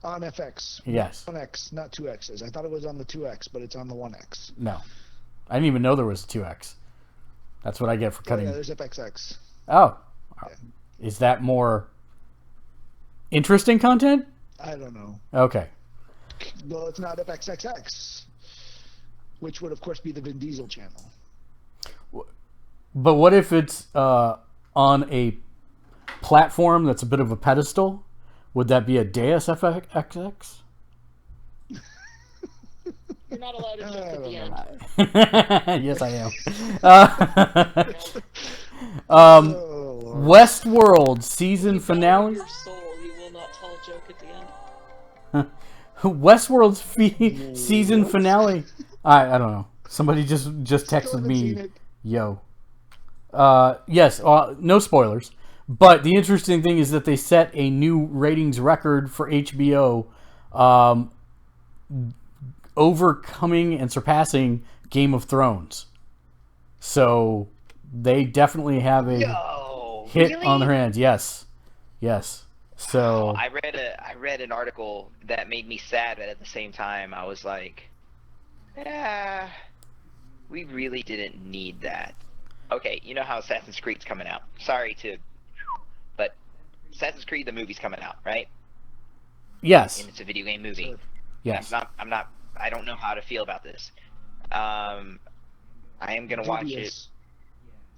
On FX.
Yes.
1X, not 2Xs. I thought it was on the 2X, but it's on the 1X.
No. I didn't even know there was a 2X. That's what I get for cutting.
Yeah, there's FXX.
Oh.
Yeah.
Is that more interesting content?
I don't know.
Okay.
Well, it's not FXXX, which would, of course, be the Vin Diesel channel.
But what if it's on a platform that's a bit of a pedestal? Would that be a Deus FXX?
You're not allowed to joke at the end.
Yes, I am. Westworld season finale.
Your soul, you will not tell a joke at the end.
Westworld's season finale. I don't know. Somebody just texted me. Yo. Yes. No spoilers. But the interesting thing is that they set a new ratings record for HBO, overcoming and surpassing Game of Thrones. So they definitely have a hit on their hands. Yes. So
I read an article that made me sad, but at the same time I was like, we really didn't need that. Okay, you know how Assassin's Creed's coming out. But Assassin's Creed the movie's coming out, right?
Yes.
And it's a video game movie.
Sure.
Yes.
I don't know how to feel about this. I am gonna watch it.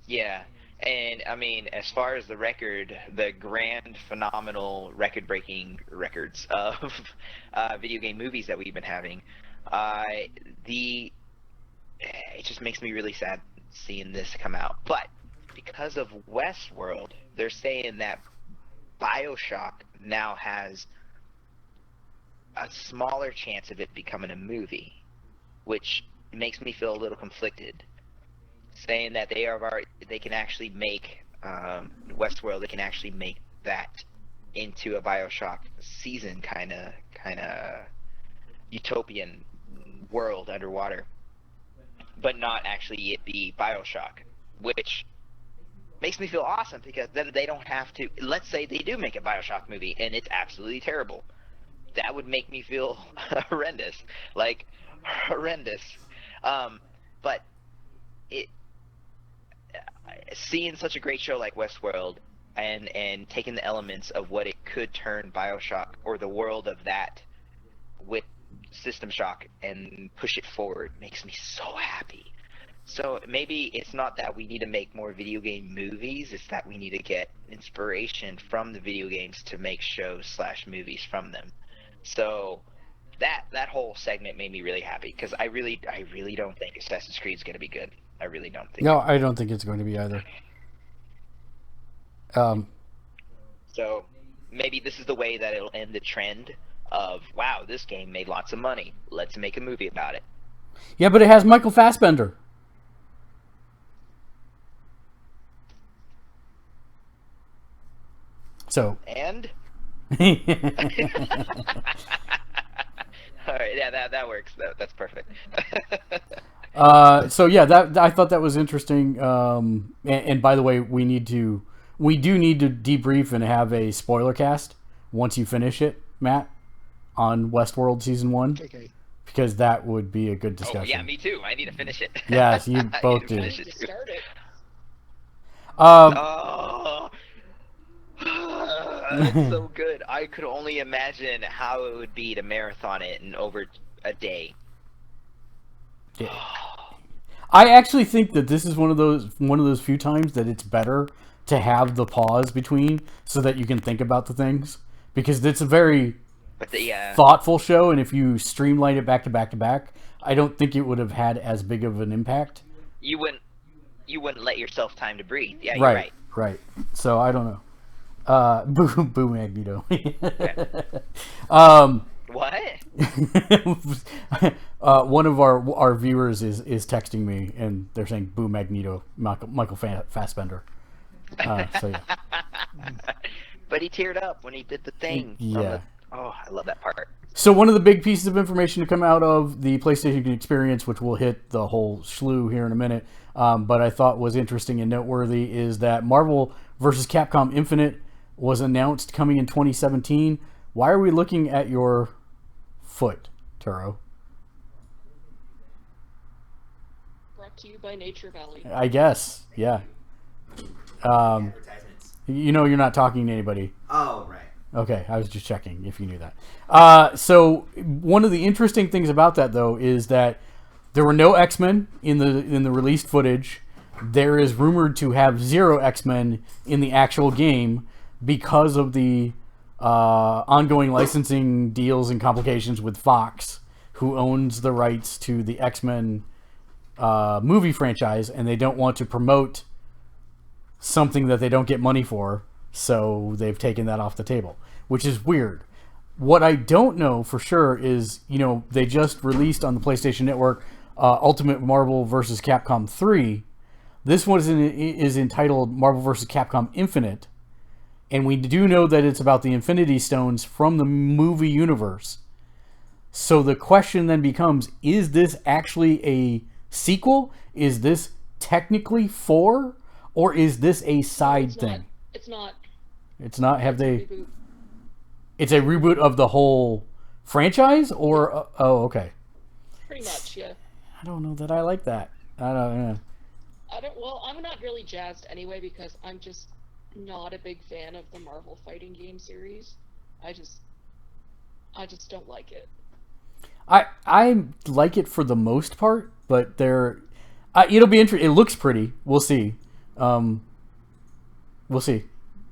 Yeah. And I mean, as far as the record, the grand, phenomenal, record-breaking records of video game movies that we've been having, it just makes me really sad seeing this come out. But because of Westworld, they're saying that BioShock now has a smaller chance of it becoming a movie, which makes me feel a little conflicted. Saying that they can actually make Westworld, they can actually make that into a BioShock season kind of utopian world underwater, but not actually it be BioShock, which makes me feel awesome because then they don't have to. Let's say they do make a BioShock movie and it's absolutely terrible. That would make me feel horrendous. But seeing such a great show like Westworld and taking the elements of what it could turn BioShock or the world of that with System Shock and push it forward makes me so happy. So maybe it's not that we need to make more video game movies, it's that we need to get inspiration from the video games to make shows / movies from them. So that whole segment made me really happy because I really don't think Assassin's Creed is going to be good. I really don't think.
No, I don't think it's going to be either.
So maybe this is the way that it'll end the trend of, wow, this game made lots of money. Let's make a movie about it.
Yeah, but it has Michael Fassbender. So.
And? All right, yeah, that works. That's perfect.
So yeah, that I thought that was interesting. And by the way, we do need to debrief and have a spoiler cast once you finish it, Matt, on Westworld Season 1.
Okay.
Because that would be a good discussion.
Oh, yeah, me too. I need to finish it.
Yes, you both do.
Start it.
Oh, that's so good. I could only imagine how it would be to marathon it in over a day.
Yeah. I actually think that this is one of those few times that it's better to have the pause between so that you can think about the things, because it's a very thoughtful show, and if you streamline it back to back to back, I don't think it would have had as big of an impact.
You wouldn't let yourself time to breathe. Yeah, you're right.
Right. So I don't know. Boo Magneto.
What?
One of our viewers is texting me, and they're saying "Boo Magneto," Michael Fassbender. So yeah.
But he teared up when he did the thing.
Yeah.
Oh, I love that part.
So one of the big pieces of information to come out of the PlayStation Experience, which we'll hit the whole slew here in a minute, but I thought was interesting and noteworthy, is that Marvel vs. Capcom Infinite was announced coming in 2017. Why are we looking at your foot, Turo?
Brought to you by Nature Valley.
I guess, yeah.
Advertisements.
You know you're not talking to anybody.
Oh, right.
Okay, I was just checking if you knew that. So one of the interesting things about that, though, is that there were no X-Men in the released footage. There is rumored to have 0 X-Men in the actual game because of the ongoing licensing deals and complications with Fox, who owns the rights to the X-Men movie franchise, and they don't want to promote something that they don't get money for. So they've taken that off the table, which is weird. What I don't know for sure is, they just released on the PlayStation Network Ultimate Marvel vs. Capcom 3. This one is entitled Marvel vs. Capcom Infinite. And we do know that it's about the Infinity Stones from the movie universe. So the question then becomes, is this actually a sequel? Is this technically 4? Or is this a side thing?
It's not.
It's not. Have they?
Reboot.
It's a reboot of the whole franchise, or oh, okay.
Pretty much, yeah.
I don't know that I like that. I don't.
Well, I'm not really jazzed anyway because I'm just not a big fan of the Marvel fighting game series. I just don't like it.
I like it for the most part, but it'll be interesting. It looks pretty. We'll see. We'll see.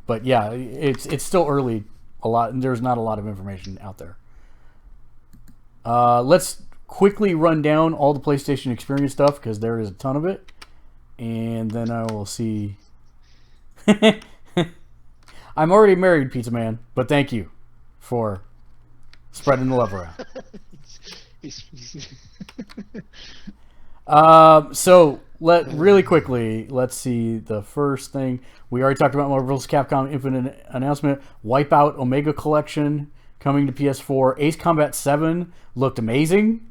But yeah, it's still early. There's not a lot of information out there. Let's quickly run down all the PlayStation Experience stuff because there is a ton of it, and then I will see. I'm already married, Pizza Man, but thank you for spreading the love around. So really quickly, let's see the first thing. We already talked about Marvel vs. Capcom Infinite announcement. Wipeout Omega Collection coming to PS4. Ace Combat 7 looked amazing.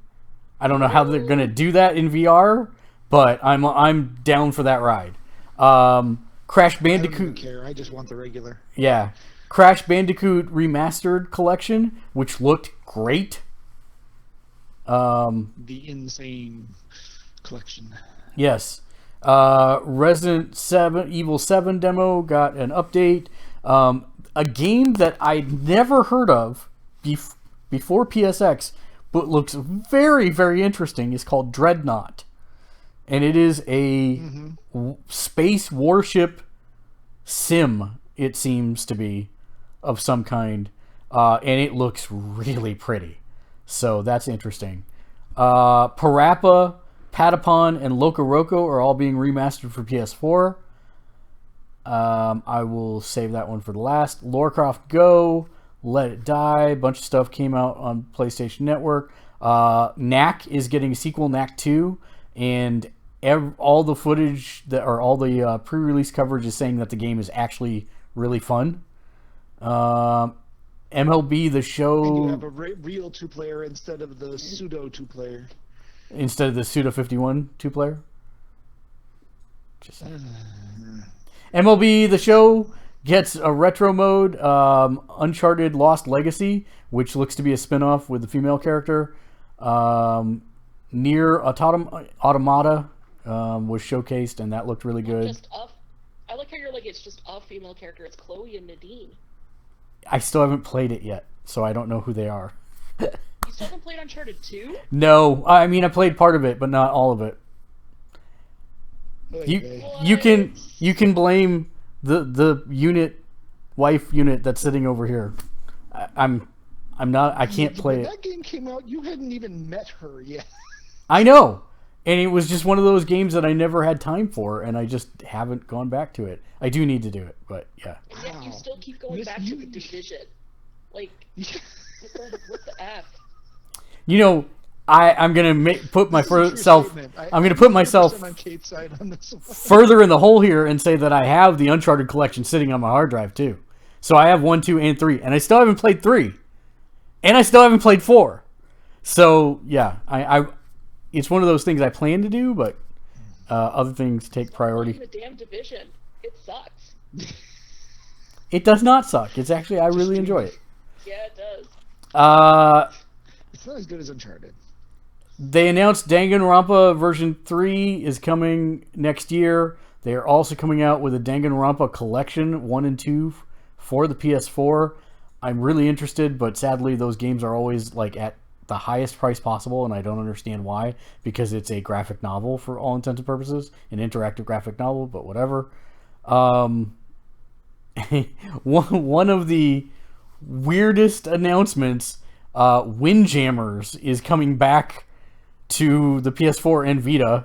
I don't know how they're gonna do that in VR, but I'm down for that ride. Crash Bandicoot.
I don't even care. I just want the regular.
Yeah, Crash Bandicoot Remastered Collection, which looked great.
The insane collection.
Yes. Resident Evil 7 demo got an update. A game that I'd never heard of before PSX, but looks very, very interesting, is called Dreadnought. And it is a space warship sim, it seems to be, of some kind. And it looks really pretty. So that's interesting. Parappa, Patapon, and Loco Roco are all being remastered for PS4. I will save that one for the last. Lorecroft Go, Let It Die, a bunch of stuff came out on PlayStation Network. Knack is getting a sequel, Knack 2, and all the footage all the pre-release coverage is saying that the game is actually really fun. MLB The Show.
And you have a real 2-player instead of the pseudo 2-player.
Instead of the pseudo 51 2-player. Just MLB The Show gets a retro mode, Uncharted Lost Legacy, which looks to be a spin-off with the female character. Nier Automata was showcased, and that looked really good.
I like how you're like, it's just a female character. It's Chloe and Nadine.
I still haven't played it yet, so I don't know who they are.
You still haven't played Uncharted 2?
No, I mean I played part of it, but not all of it. You can blame the wife unit that's sitting over here. I can't play it.
When that game came out, you hadn't even met her yet.
I know. And it was just one of those games that I never had time for, and I just haven't gone back to it. I do need to do it, but yeah.
And yet you still keep going back to the Division. Like, what the F?
You know, I'm gonna put myself. I'm gonna put myself
on Kate's side on this one.
further in the hole here and say that I have the Uncharted collection sitting on my hard drive too. So I have 1, 2, and 3, and I still haven't played 3, and I still haven't played 4. So yeah, it's one of those things I plan to do, but other things take priority.
The damn Division, it sucks.
It does not suck. It's actually I really enjoy it.
Yeah, it does.
It's not as good as Uncharted.
They announced Danganronpa version 3 is coming next year. They are also coming out with a Danganronpa collection 1 and 2 for the PS4. I'm really interested, but sadly those games are always like at the highest price possible, and I don't understand why, because it's a graphic novel for all intents and purposes, an interactive graphic novel, but whatever. One of the weirdest announcements, Windjammers is coming back to the PS4 and Vita.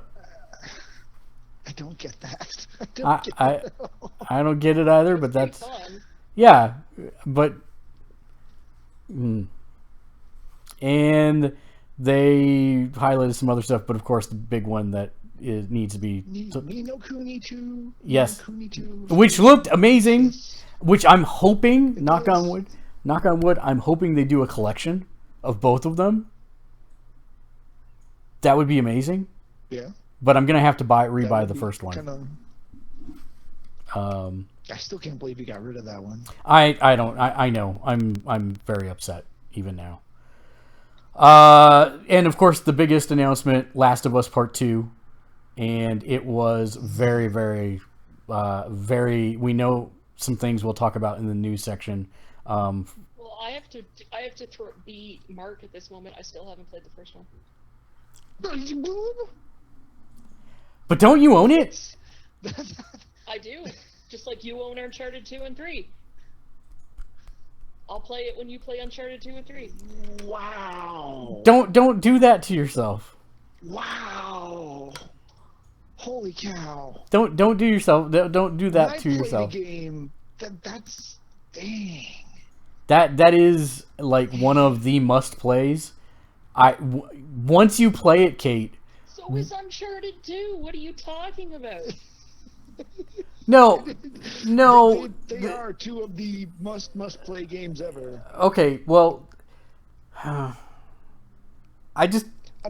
I don't get that.
I don't get it either, but that's
fun.
Yeah, but and they highlighted some other stuff, but of course the big one that needs to be
Ni no Kuni 2.
Yes,
Ni no Kuni 2.
Which looked amazing. Which I'm hoping, knock on wood, I'm hoping they do a collection of both of them. That would be amazing.
Yeah.
But I'm gonna have to rebuy the first one.
I still can't believe you got rid of that one.
I know. I'm very upset even now. And of course the biggest announcement, Last of Us Part 2, and it was very, very, very. We know some things we'll talk about in the news section.
Well, I have to be Mark at this moment. I still haven't played the first one.
But don't you own it?
I do. Just like you own Uncharted 2 and 3. I'll play it when you play Uncharted 2 and 3.
Wow.
Don't do that to yourself.
Wow. Holy cow.
Don't do yourself. Don't do that to yourself.
The game, that's dang.
That is like one of the must plays. Once you play it, Kate.
So is Uncharted 2. What are you talking about?
No.
They are two of the must play games ever.
Okay, well, I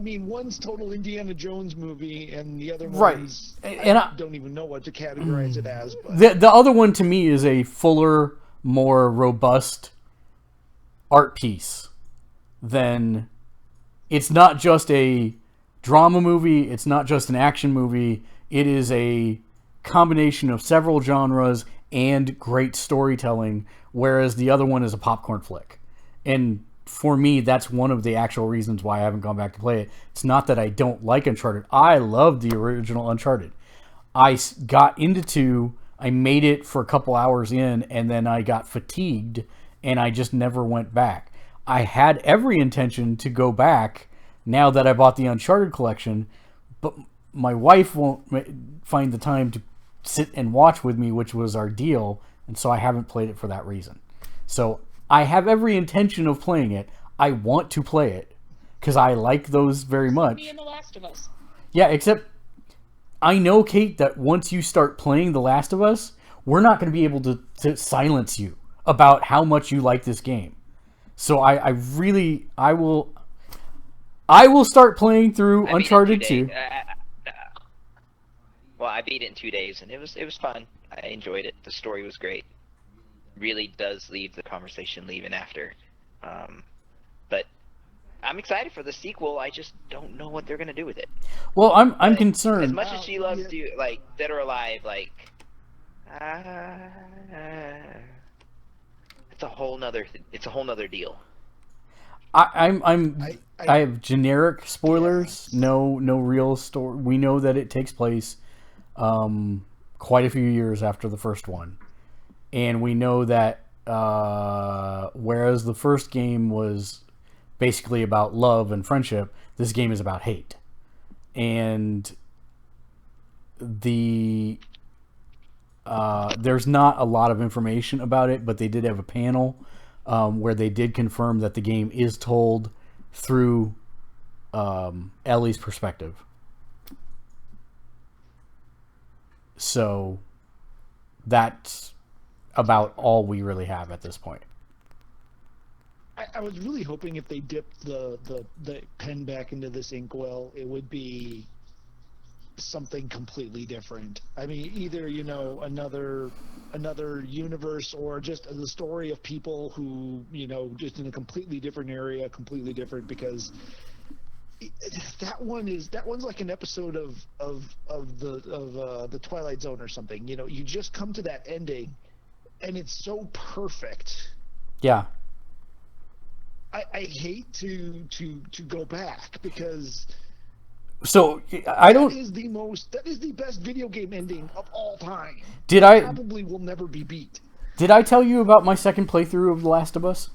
mean,
one's total Indiana Jones movie, and the other
right.
one's
And
I don't even know what to categorize it as. But
the other one to me is a fuller, more robust art piece. Than it's not just a drama movie. It's not just an action movie. It is a combination of several genres and great storytelling, whereas the other one is a popcorn flick. And for me, that's one of the actual reasons why I haven't gone back to play it. It's not that I don't like Uncharted. I love the original Uncharted. I got into 2, I made it for a couple hours in, and then I got fatigued, and I just never went back. I had every intention to go back now that I bought the Uncharted collection, but my wife won't find the time to sit and watch with me, which was our deal, and so I haven't played it for that reason. So I have every intention of playing it. I want to play it because I like those very much.
Me and The Last of Us.
Yeah, except I know, Kate, that once you start playing The Last of Us, we're not going to be able to silence you about how much you like this game. So I will start playing through Uncharted 2.
Well, I beat it in 2 days, and it was fun. I enjoyed it. The story was great. Really does leave the conversation leaving after. But I'm excited for the sequel. I just don't know what they're gonna do with it.
Well, I'm concerned.
As much as she loves to, like, Dead or Alive, like, it's a whole nother deal.
I have generic spoilers.
Yes.
No real story. We know that it takes place quite a few years after the first one, and we know that whereas the first game was basically about love and friendship, this game is about hate. And there's not a lot of information about it, but they did have a panel where they did confirm that the game is told through Ellie's perspective. So that's about all we really have at this point.
I was really hoping if they dipped the pen back into this inkwell, it would be something completely different. I mean, either, you know, another universe, or just the story of people who, you know, just in a completely different area, completely different, because that one's like an episode of the Twilight Zone or something. You know, you just come to that ending, and it's so perfect.
Yeah.
I hate to go back, because
So I don't.
that is the best video game ending of all time.
Did I
Probably will never be beat.
did I tell you about my second playthrough of The Last of Us?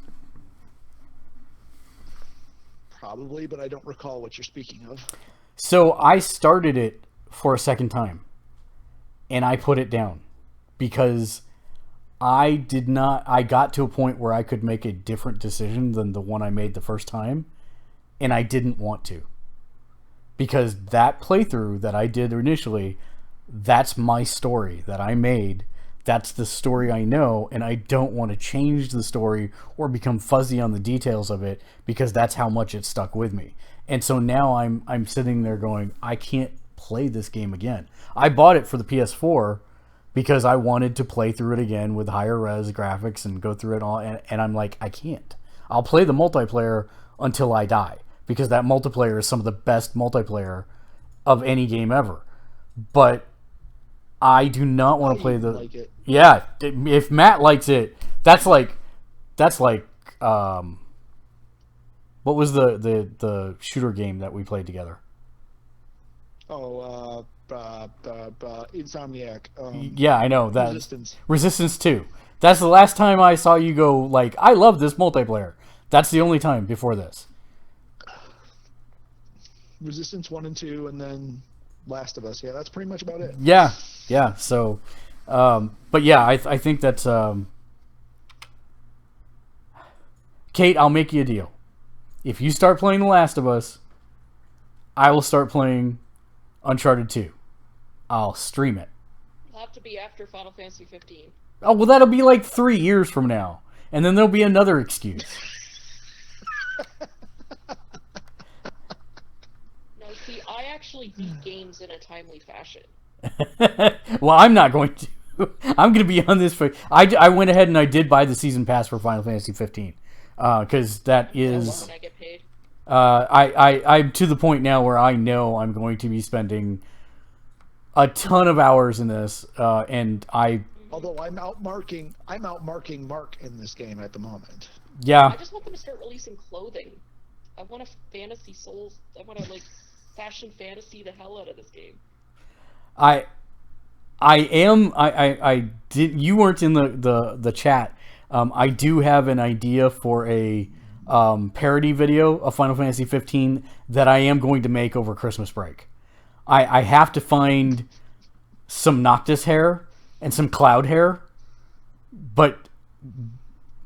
Probably, but I don't recall what you're speaking of.
So I started it for a second time, and I put it down because I got to a point where I could make a different decision than the one I made the first time, and I didn't want to. Because that playthrough that I did initially, that's my story that I made. That's the story I know, and I don't want to change the story or become fuzzy on the details of it, because that's how much it stuck with me. And so now I'm sitting there going, I can't play this game again. I bought it for the PS4 because I wanted to play through it again with higher res graphics and go through it all, and I'm like, I can't. I'll play the multiplayer until I die, because that multiplayer is some of the best multiplayer of any game ever. But I do not want to play the...
Like it.
Yeah, if Matt likes it, that's like what was the shooter game that we played together?
Oh, Insomniac.
Yeah, I know that.
Resistance
2. That's the last time I saw you go like, I love this multiplayer. That's the only time before this.
Resistance 1 and 2, and then Last of Us. Yeah, that's pretty much about it.
Yeah. So, but yeah, I think that's. Kate, I'll make you a deal. If you start playing The Last of Us, I will start playing Uncharted 2. I'll stream it.
It'll have to be after Final Fantasy 15.
Oh, well, that'll be like 3 years from now. And then there'll be another excuse.
No, see, I actually beat games in a timely fashion.
Well, I'm not going to. I'm going to be on this for... I went ahead and I did buy the season pass for Final Fantasy 15. Because that is...
When I get paid.
I'm to the point now where I know I'm going to be spending a ton of hours in this, and I...
Although I'm outmarking Mark in this game at the moment.
Yeah.
I just want them to start releasing clothing. I want to fantasy souls. I want to, like, fashion fantasy the hell out of this game.
I did. You weren't in the chat. I do have an idea for a parody video of Final Fantasy 15 that I am going to make over Christmas break. I have to find some Noctis hair and some Cloud hair, but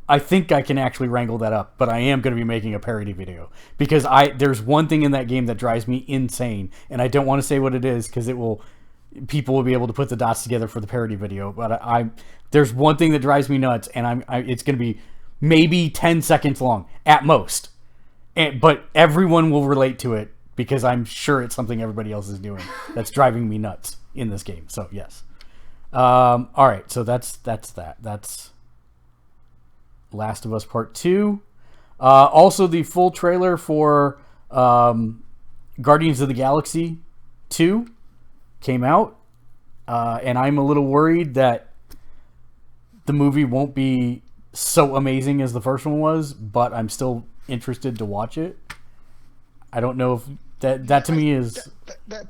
I think I can actually wrangle that up. But I am going to be making a parody video because there's one thing in that game that drives me insane, and I don't want to say what it is because people will be able to put the dots together for the parody video. But there's one thing that drives me nuts, and it's going to be maybe 10 seconds long at most, but everyone will relate to it because I'm sure it's something everybody else is doing that's driving me nuts in this game. So yes. All right, so that's that. That's Last of Us Part 2. Also, the full trailer for Guardians of the Galaxy 2 came out, and I'm a little worried that the movie won't be so amazing as the first one was, but I'm still interested to watch it. I don't know if that to me is...
That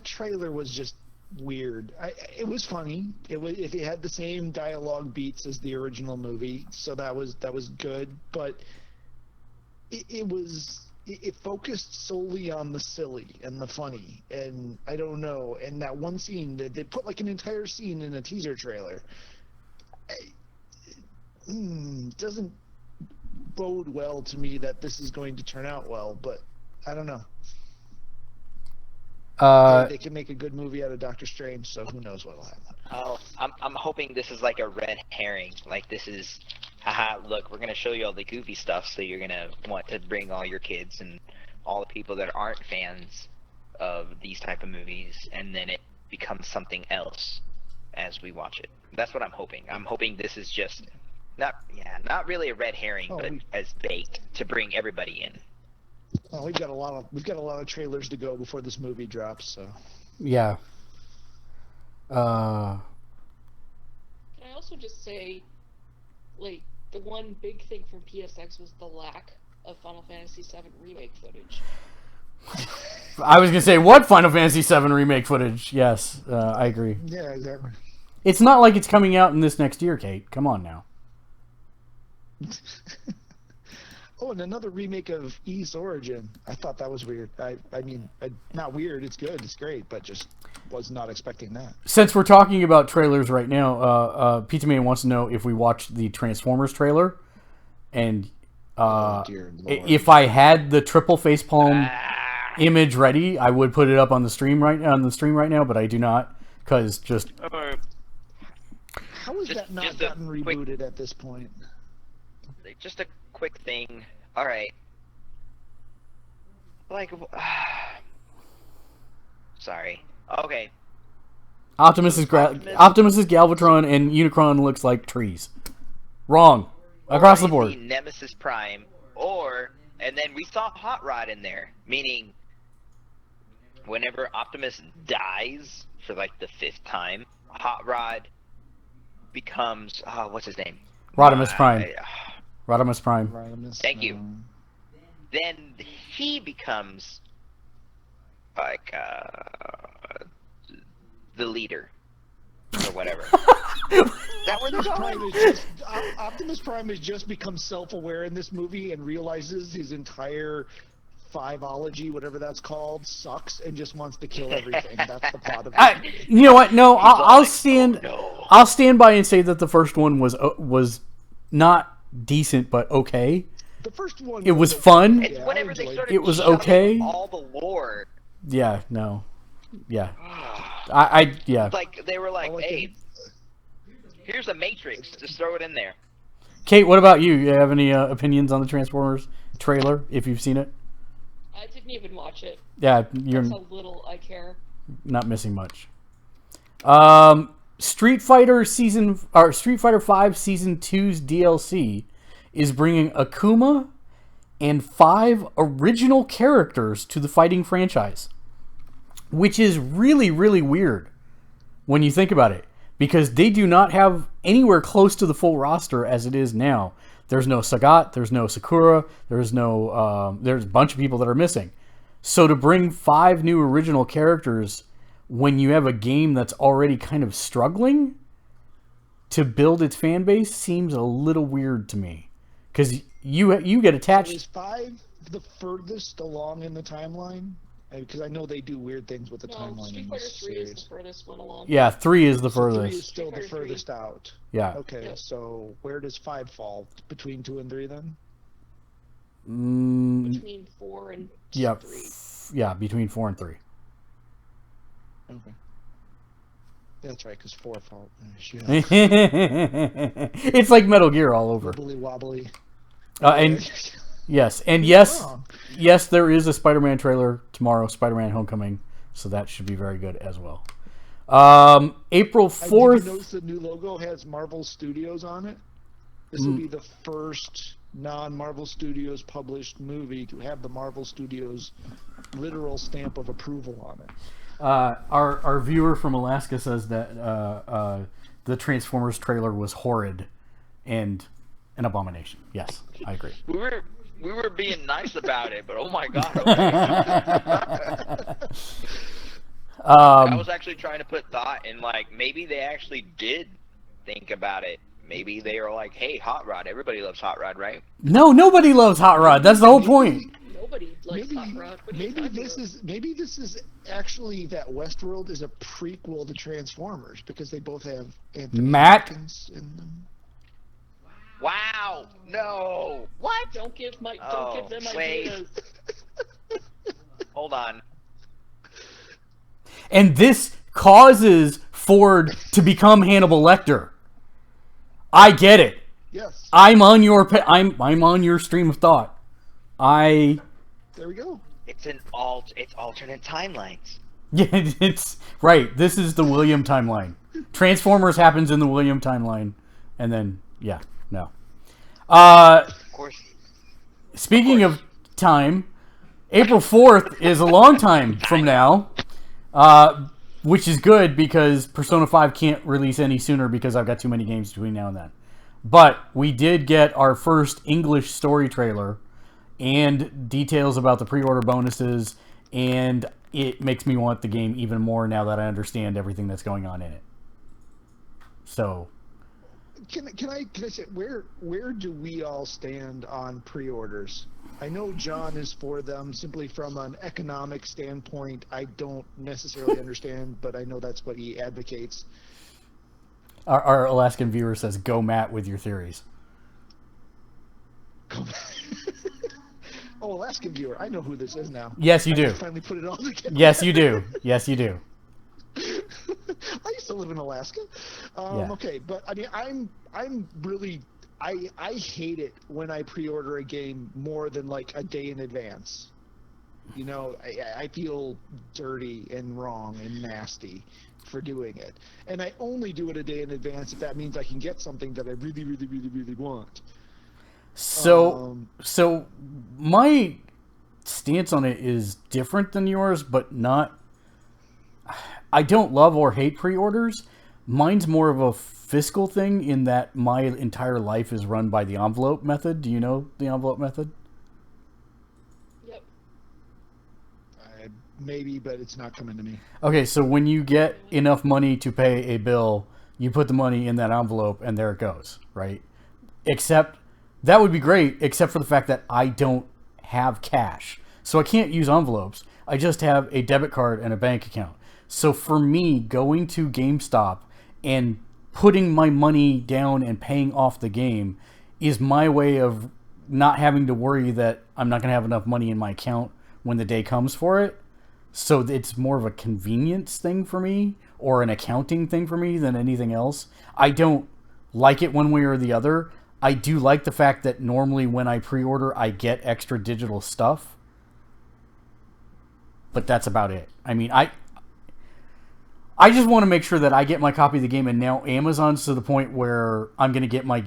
trailer was just weird. It was funny. It had the same dialogue beats as the original movie, so that was good. But it focused solely on the silly and the funny, and I don't know. And that one scene that they put like an entire scene in a teaser trailer, doesn't bode well to me that this is going to turn out well. But I don't know. They can make a good movie out of Doctor Strange, so who knows what'll happen.
Oh, I'm hoping this is like a red herring. Like this is, haha, look, we're gonna show you all the goofy stuff, so you're gonna want to bring all your kids and all the people that aren't fans of these type of movies, and then it becomes something else as we watch it. That's what I'm hoping. I'm hoping this is just not really a red herring, but as bait to bring everybody in.
Well, we've got a lot of trailers to go before this movie drops. So
yeah.
Can I also just say, like, the one big thing from PSX was the lack of Final Fantasy VII remake footage.
I was gonna say, what Final Fantasy VII remake footage? Yes, I agree.
yeah, exactly.
It's not like it's coming out in this next year, Kate. Come on now.
Oh, and another remake of Ys Origin. I thought that was weird. I mean, not weird. It's good. It's great, but just was not expecting that.
Since we're talking about trailers right now, Pizza Man wants to know if we watched the Transformers trailer, and
Dear Lord.
if I had the triple facepalm image ready, I would put it up on the stream right now, but I do not because just.
How has that not gotten rebooted at this point?
Just a quick thing. All right. Like, sorry. Okay.
Optimus is Galvatron and Unicron looks like trees. Wrong. Across the board.
Nemesis Prime, and then we saw Hot Rod in there, meaning whenever Optimus dies for like the 5th time, Hot Rod becomes what's his name?
Rodimus Prime. Rodimus Prime.
Thank you. Then he becomes like the leader or whatever.
Optimus Prime has just become self-aware in this movie and realizes his entire fiveology, whatever that's called, sucks and just wants to kill everything. That's the plot of it.
You know what? No, I'll stand. Oh, no. I'll stand by and say that the first one was not decent, but okay.
The first one.
It was fun.
It's whenever they started
it was okay.
All the lore.
Yeah. No. Yeah. I yeah.
Like they were like, hey, here's a Matrix. Just throw it in there.
Kate, what about you? You have any opinions on the Transformers trailer? If you've seen it.
I didn't even watch it.
Yeah, you're.
That's how little I care.
Not missing much. Street Fighter 5 Season 2's DLC is bringing Akuma and 5 original characters to the fighting franchise, which is really, really weird when you think about it, because they do not have anywhere close to the full roster as it is now. There's no Sagat, there's no Sakura, there's a bunch of people that are missing. So to bring 5 new original characters when you have a game that's already kind of struggling to build its fan base seems a little weird to me. because you get attached.
Is 5 the furthest along in the timeline? Because I know they do weird things with the timeline
Street
in
Fighter
this
3
series.
is the furthest one along.
Yeah, 3 is the
So 3
furthest.
is still the
Street Fighter
furthest out.
Yeah.
Okay,
Yep.
so where does 5 fall? Between 2 and 3 then?
Between 4 and
Yeah.
3.
Yeah, between 4 and 3.
Okay. That's right, because 4 fall.
It's like Metal Gear all over.
Wibbly wobbly.
And yes, and yes, there is a Spider-Man trailer tomorrow, Spider-Man Homecoming, so that should be very good as well. April 4th.
Did you notice the new logo has Marvel Studios on it? This will be the first non-Marvel Studios published movie to have the Marvel Studios literal stamp of approval on it.
Our viewer from Alaska says that the Transformers trailer was horrid and an abomination. Yes, I agree.
We were being nice about it, but oh my god. Okay. I was actually trying to put thought in, like, maybe they actually did think about it. Maybe they are like, hey, Hot Rod. Everybody loves Hot Rod, right?
No, nobody loves Hot Rod. That's the whole point.
Nobody likes Hot Rod.
Maybe this is actually that Westworld is a prequel to Transformers because they both have Anthony Hopkins in them.
Wow! No! What?
Don't give them
wait.
ideas.
Hold on.
And this causes Ford to become Hannibal Lecter. I get it.
Yes.
I'm on your stream of thought.
There we go.
It's alternate timelines.
Yeah, it's right. This is the William timeline. Transformers happens in the William timeline, and then no.
Of course.
Speaking of time, April 4th is a long time from now, which is good because Persona 5 can't release any sooner because I've got too many games between now and then. But we did get our first English story trailer and details about the pre-order bonuses, and it makes me want the game even more now that I understand everything that's going on in it. So,
can I say where do we all stand on pre-orders? I know John is for them simply from an economic standpoint. I don't necessarily understand, but I know that's what he advocates.
Our Alaskan viewer says, "Go Matt with your theories."
Oh, Alaskan viewer, I know who this is now.
Yes, you do.
I finally put it all together.
Yes, you do. Yes, you do.
I used to live in Alaska.
Yeah.
Okay, but I mean, I'm really I hate it when I pre-order a game more than like a day in advance. You know, I feel dirty and wrong and nasty for doing it, and I only do it a day in advance if that means I can get something that I really, really, really, really want.
So my stance on it is different than yours, but not. I don't love or hate pre-orders. Mine's more of a fiscal thing in that my entire life is run by the envelope method. Do you know the envelope method?
Yep.
Maybe, but it's not coming to me.
Okay, so when you get enough money to pay a bill, you put the money in that envelope and there it goes, right? Except, that would be great, except for the fact that I don't have cash. So I can't use envelopes. I just have a debit card and a bank account. So for me, going to GameStop and putting my money down and paying off the game is my way of not having to worry that I'm not going to have enough money in my account when the day comes for it. So it's more of a convenience thing for me or an accounting thing for me than anything else. I don't like it one way or the other. I do like the fact that normally when I pre-order, I get extra digital stuff. But that's about it. I mean, I just want to make sure that I get my copy of the game, and now Amazon's to the point where I'm going to get my,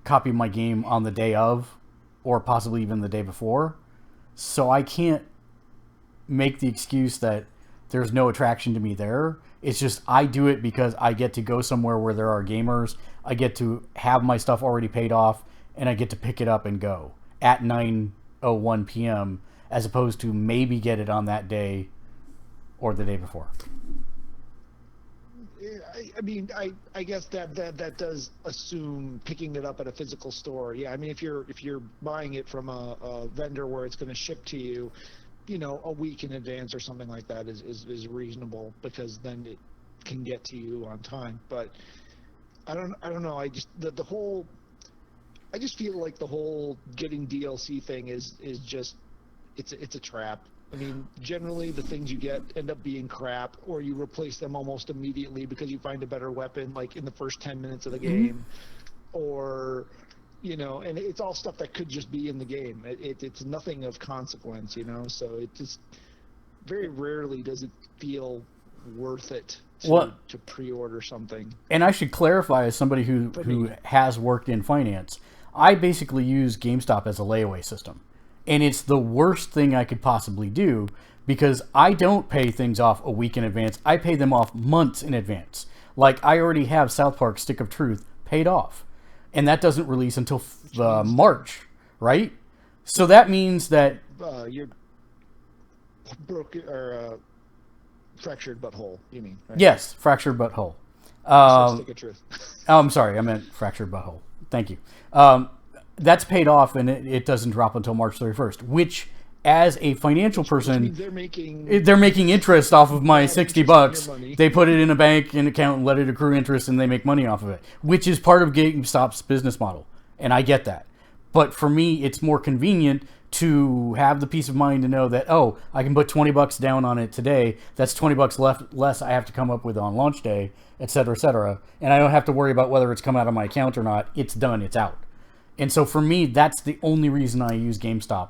copy of my game on the day of, or possibly even the day before. So I can't make the excuse that there's no attraction to me there. It's just I do it because I get to go somewhere where there are gamers. I get to have my stuff already paid off, and I get to pick it up and go at 9:01 p.m. as opposed to maybe get it on that day or the day before.
I mean, I guess that does assume picking it up at a physical store. Yeah, I mean, if you're buying it from a vendor where it's going to ship to you, a week in advance or something like that is reasonable, because then it can get to you on time. But I don't know. I just I just feel like the whole getting DLC thing is just it's a trap. I mean, generally the things you get end up being crap, or you replace them almost immediately because you find a better weapon, like in the first 10 minutes of the game, or, and it's all stuff that could just be in the game. It's nothing of consequence, so it just very rarely does it feel worth it to pre-order something.
And I should clarify, as somebody who has worked in finance, I basically use GameStop as a layaway system. And it's the worst thing I could possibly do, because I don't pay things off a week in advance. I pay them off months in advance. Like, I already have South Park Stick of Truth paid off. And that doesn't release until March, right? So that means that...
you're broken, or fractured butthole, you mean? Right?
Yes, fractured butthole.
Stick of Truth.
I'm sorry, I meant fractured butthole. Thank you. That's paid off, and it doesn't drop until March 31st, which, as a financial person,
they're making
interest off of my $60. They put it in a bank account and let it accrue interest, and they make money off of it, which is part of GameStop's business model, and I get that. But for me, it's more convenient to have the peace of mind to know that, I can put $20 down on it today. That's $20 less I have to come up with on launch day, et cetera, and I don't have to worry about whether it's come out of my account or not. It's done. It's out. And so for me, that's the only reason I use GameStop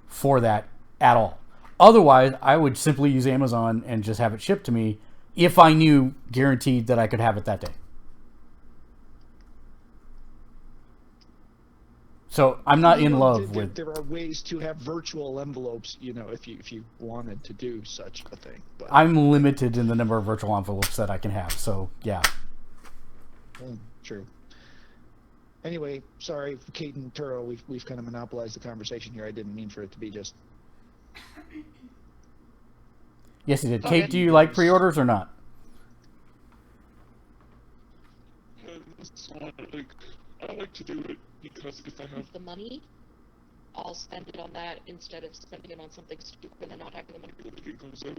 for that at all. Otherwise, I would simply use Amazon and just have it shipped to me if I knew guaranteed that I could have it that day. So I'm not in love with...
There are ways to have virtual envelopes, if you wanted to do such a thing. But
I'm limited in the number of virtual envelopes that I can have, so yeah.
True. Anyway, sorry, Kate and Turo, we've kind of monopolized the conversation here. I didn't mean for it to be just...
Yes, you did. Kate, do you like pre-orders or not?
I like to do it because if I have
the money, I'll spend it on that instead of spending it on something stupid and not having the money
when the game comes out.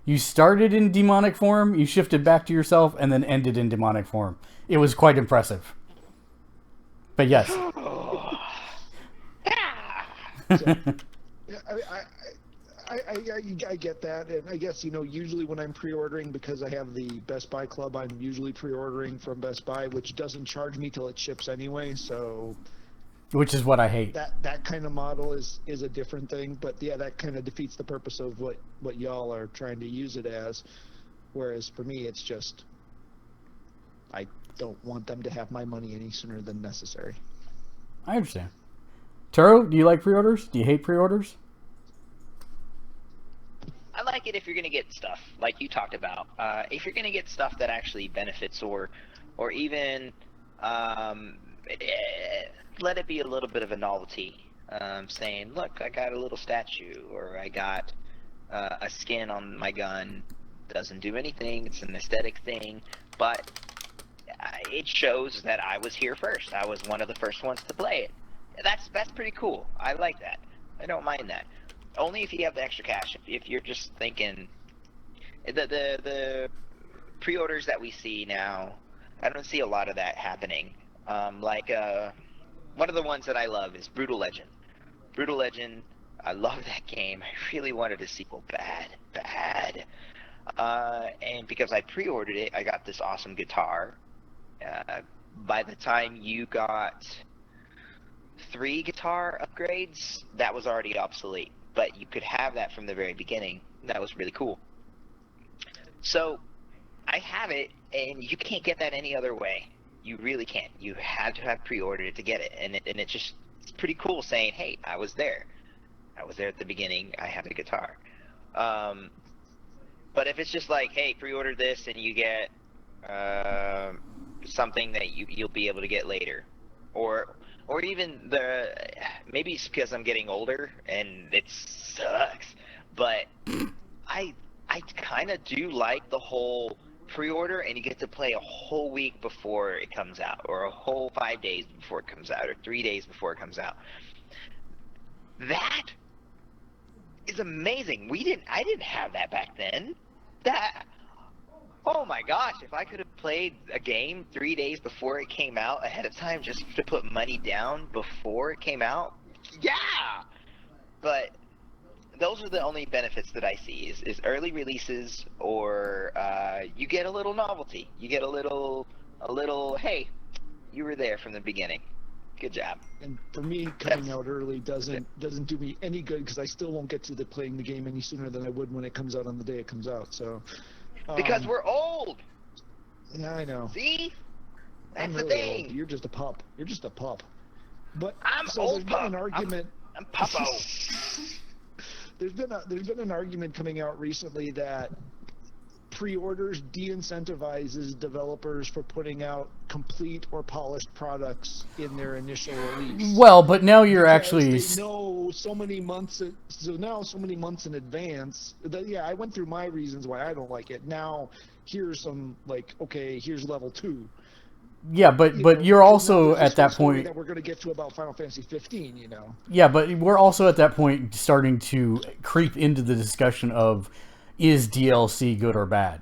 You started in demonic form, you shifted back to yourself, and then ended in demonic form. It was quite impressive. But yes.
I get that, and I guess, usually when I'm pre-ordering, because I have the Best Buy Club, I'm usually pre-ordering from Best Buy, which doesn't charge me till it ships anyway, so...
Which is what I hate.
That kind of model is a different thing, but yeah, that kind of defeats the purpose of what y'all are trying to use it as. Whereas for me, it's just, I don't want them to have my money any sooner than necessary.
I understand. Turo, do you like pre-orders? Do you hate pre-orders?
I like it if you're going to get stuff, like you talked about. If you're going to get stuff that actually benefits, or even let it be a little bit of a novelty, saying, look, I got a little statue, or I got a skin on my gun. Doesn't do anything, it's an aesthetic thing, but it shows that I was here first. I was one of the first ones to play it. That's pretty cool. I like that. I don't mind that. Only if you have the extra cash. If you're just thinking, the pre-orders that we see now, I don't see a lot of that happening. One of the ones that I love is Brutal Legend. Brutal Legend, I love that game. I really wanted a sequel bad. And because I pre-ordered it, I got this awesome guitar. By the time you got 3 guitar upgrades, that was already obsolete. But you could have that from the very beginning. That was really cool. So, I have it, and you can't get that any other way. You really can't. You had to have pre-ordered it to get it. And it's pretty cool saying, hey, I was there. I was there at the beginning. I have a guitar. But if it's just like, hey, pre-order this and you get something that you'll be able to get later. Or even maybe it's because I'm getting older and it sucks, but I kind of do like the whole, pre-order and you get to play a whole week before it comes out, or a whole 5 days before it comes out, or 3 days before it comes out. That is amazing. I didn't have that back then. Oh my gosh, if I could have played a game 3 days before it came out ahead of time just to put money down before it came out, yeah! But those are the only benefits that I see is early releases, or you get a little novelty. You get a little, hey, you were there from the beginning. Good job.
And for me, coming out early doesn't do me any good, because I still won't get to playing the game any sooner than I would when it comes out on the day it comes out. So
because we're old.
Yeah, I know.
See, that's
I'm
the
really
thing.
old. You're just a pup. You're just a pup. But
I'm
so
old
there's
pup.
been an argument.
I'm puppo.
There's been an argument coming out recently that pre-orders de-incentivizes developers for putting out complete or polished products in their initial release.
Well, but now you're
Because
actually...
they know so many months in advance. Yeah, I went through my reasons why I don't like it. Now here's some, like, okay, here's level 2.
Yeah, but you're also at that point
that we're going to get to about Final Fantasy 15, you know.
Yeah, but we're also at that point starting to creep into the discussion of, is DLC good or bad?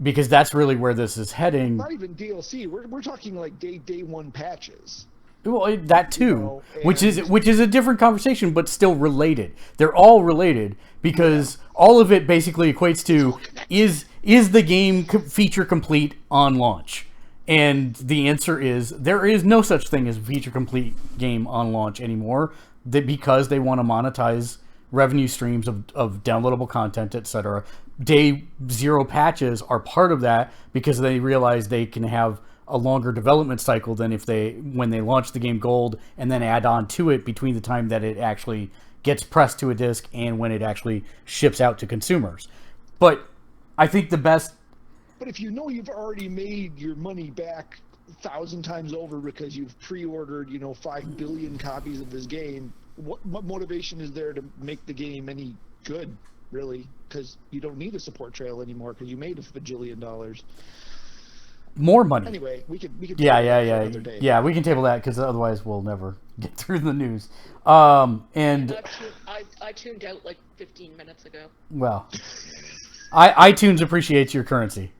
Because that's really where this is heading.
Not even DLC. We're talking like day one patches.
Well, that too,
You know,
which is a different conversation, but still related. They're all related because all of it basically equates to, is the game feature complete on launch? And the answer is, there is no such thing as a feature complete game on launch anymore, because they want to monetize revenue streams of downloadable content, etc. Day 0 patches are part of that because they realize they can have a longer development cycle than when they launch the game gold and then add on to it between the time that it actually gets pressed to a disc and when it actually ships out to consumers. But I think the best...
But if you know you've already made your money back 1,000 times over because you've pre-ordered, 5 billion copies of this game, what motivation is there to make the game any good, really? Because you don't need a support trail anymore because you made $1 bajillion.
More money.
Anyway, we could
yeah. We can table that because otherwise we'll never get through the news. And
I tuned out like 15 minutes ago.
Well, iTunes appreciates your currency.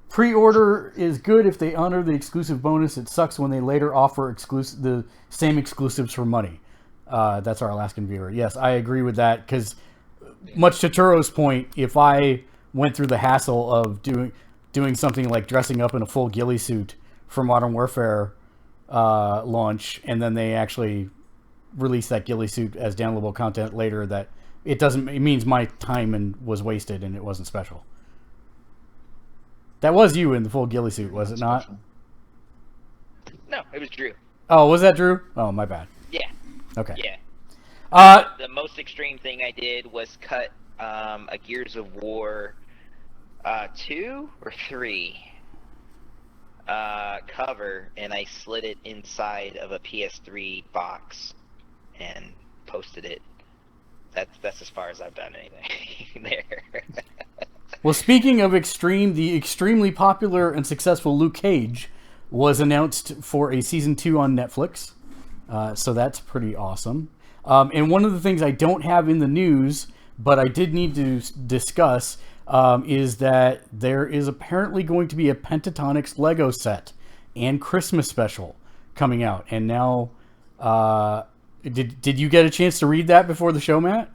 Pre-order is good if they honor the exclusive bonus. It sucks when they later offer the same exclusives for money. That's our Alaskan viewer. Yes, I agree with that because, much to Turo's point, if I went through the hassle of doing something like dressing up in a full ghillie suit for Modern Warfare launch, and then they actually release that ghillie suit as downloadable content later, that it means my time was wasted and it wasn't special. That was you in the full ghillie suit, was it not?
No, it was Drew.
Oh, was that Drew? Oh, my bad.
Yeah.
Okay.
Yeah. The most extreme thing I did was cut a Gears of War 2 or 3 cover, and I slid it inside of a PS3 box and posted it. That's as far as I've done anything there.
Well, speaking of extreme, the extremely popular and successful Luke Cage was announced for a season 2 on Netflix. So that's pretty awesome. And one of the things I don't have in the news, but I did need to discuss, is that there is apparently going to be a Pentatonix Lego set and Christmas special coming out. And now, did you get a chance to read that before the show, Matt?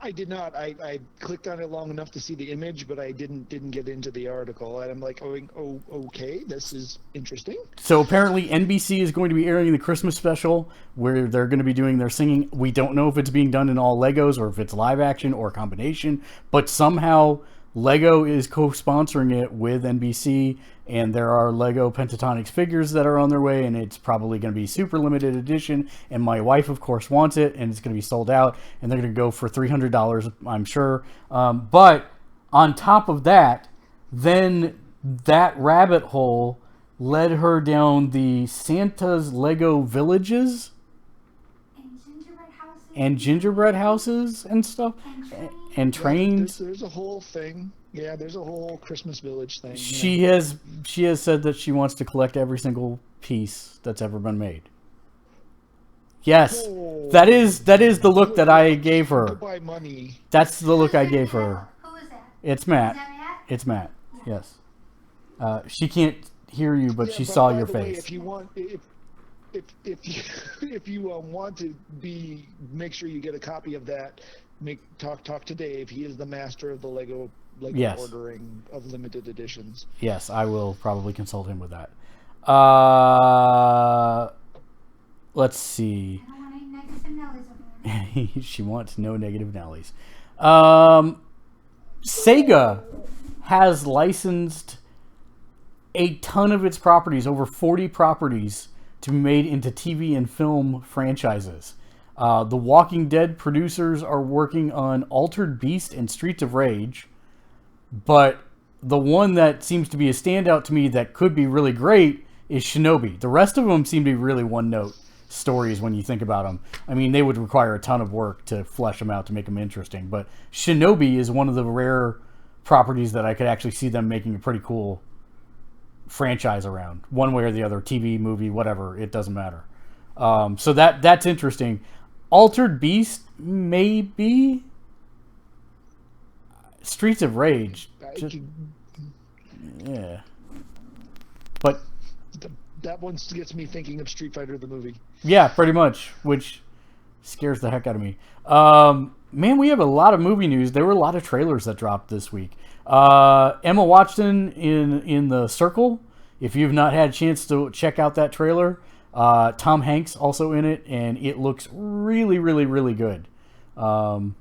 I did not. I clicked on it long enough to see the image, but I didn't get into the article. And I'm like, oh, okay, this is interesting.
So apparently NBC is going to be airing the Christmas special where they're going to be doing their singing. We don't know if it's being done in all Legos or if it's live action or a combination, but somehow Lego is co-sponsoring it with NBC, and there are Lego Pentatonix figures that are on their way, and it's probably going to be super limited edition, and my wife, of course, wants it, and it's going to be sold out, and they're going to go for $300, I'm sure. But on top of that, then that rabbit hole led her down the Santa's Lego Villages.
And gingerbread houses.
and gingerbread houses and stuff, and trains.
There's a whole thing. Yeah, there's a whole Christmas Village thing.
She has said that she wants to collect every single piece that's ever been made. Yes, that is the look that I gave her.
Buy money.
That's the look I gave her.
Who is that?
It's Matt.
Is that Matt?
It's Matt. Yes. She can't hear you, but she
But
saw
by
your
the way,
face.
if you want, if you want to make sure you get a copy of that. Talk to Dave. He is the master of the Lego
Yes.
ordering of limited editions.
Yes, I will probably consult him with that. Let's see.
I don't want any negative Nellies over here.
She wants no negative Nellies. Sega has licensed a ton of its properties, over 40 properties, to be made into TV and film franchises. The Walking Dead producers are working on Altered Beast and Streets of Rage, but the one that seems to be a standout to me that could be really great is Shinobi. The rest of them seem to be really one-note stories when you think about them. I mean, they would require a ton of work to flesh them out to make them interesting, but Shinobi is one of the rare properties that I could actually see them making a pretty cool franchise around, one way or the other, TV, movie, whatever, it doesn't matter. So that's interesting. Altered Beast, maybe. Streets of Rage, yeah. But
that one gets me thinking of Street Fighter the movie.
yeah, pretty much, which scares the heck out of me. Man, we have a lot of movie news. There were a lot of trailers that dropped this week. Emma Watson in The Circle. If you've not had a chance to check out that trailer, Tom Hanks also in it, and it looks really, really, really good. Kind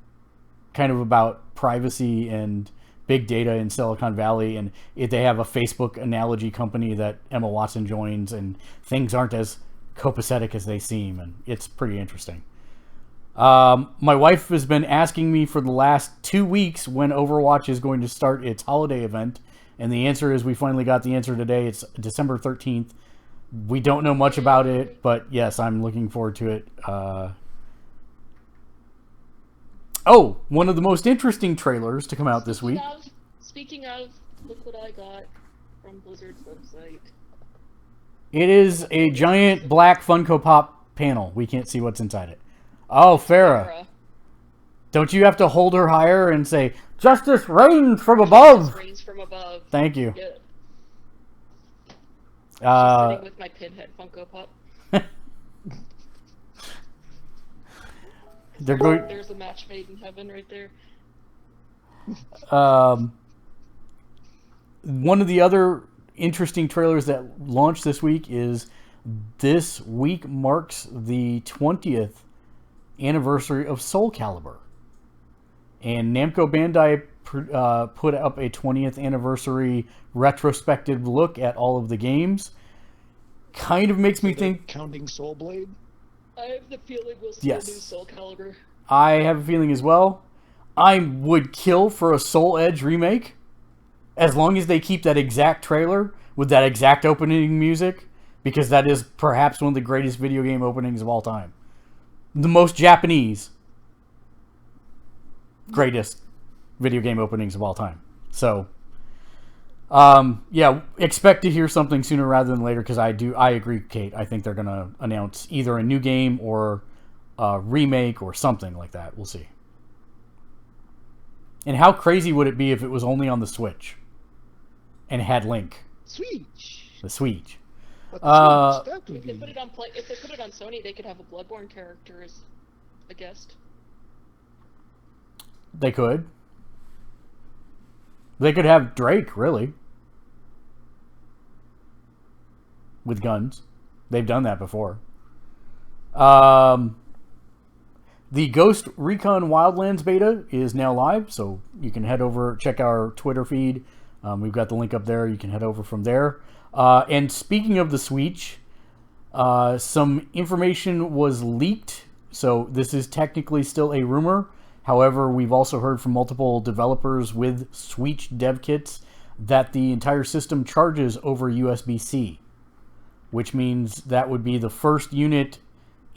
of about privacy and big data in Silicon Valley, and they have a Facebook analogy company that Emma Watson joins, and things aren't as copacetic as they seem, and it's pretty interesting. My wife has been asking me for the last 2 weeks when Overwatch is going to start its holiday event, and the answer is we finally got the answer today. It's December 13th. We don't know much about it, but yes, I'm looking forward to it. One of the most interesting trailers to come out this week.
Speaking of, look what I got from Blizzard's website.
It is a giant black Funko Pop panel. We can't see what's inside it. Oh, Farrah. Don't you have to hold her higher and say, "Justice reigns from above"?
Justice reigns from above.
Thank you.
Yeah. Sitting with my pinhead Funko Pop. There's a match made in heaven right there.
One of the other interesting trailers that launched this week is this week marks the 20th anniversary of Soul Calibur. And Namco Bandai put up a 20th anniversary retrospective look at all of the games. Kind of makes me think...
Counting Soul Blade?
I have the feeling we'll see a new Soul Calibur.
I have a feeling as well. I would kill for a Soul Edge remake, as long as they keep that exact trailer with that exact opening music, because that is perhaps one of the greatest video game openings of all time. The most Japanese greatest video game openings of all time. So, yeah, expect to hear something sooner rather than later, because I agree, Kate. I think they're going to announce either a new game or a remake or something like that. We'll see. And how crazy would it be if it was only on the Switch and had Link?
Switch.
The Switch.
If they
put it on Sony, they could have a Bloodborne character as a guest.
They could. They could have Drake, really. With guns. They've done that before. The Ghost Recon Wildlands beta is now live, so you can head over, check our Twitter feed. We've got the link up there. You can head over from there. And speaking of the Switch, some information was leaked. So this is technically still a rumor. However, we've also heard from multiple developers with Switch dev kits that the entire system charges over USB-C, which means that would be the first unit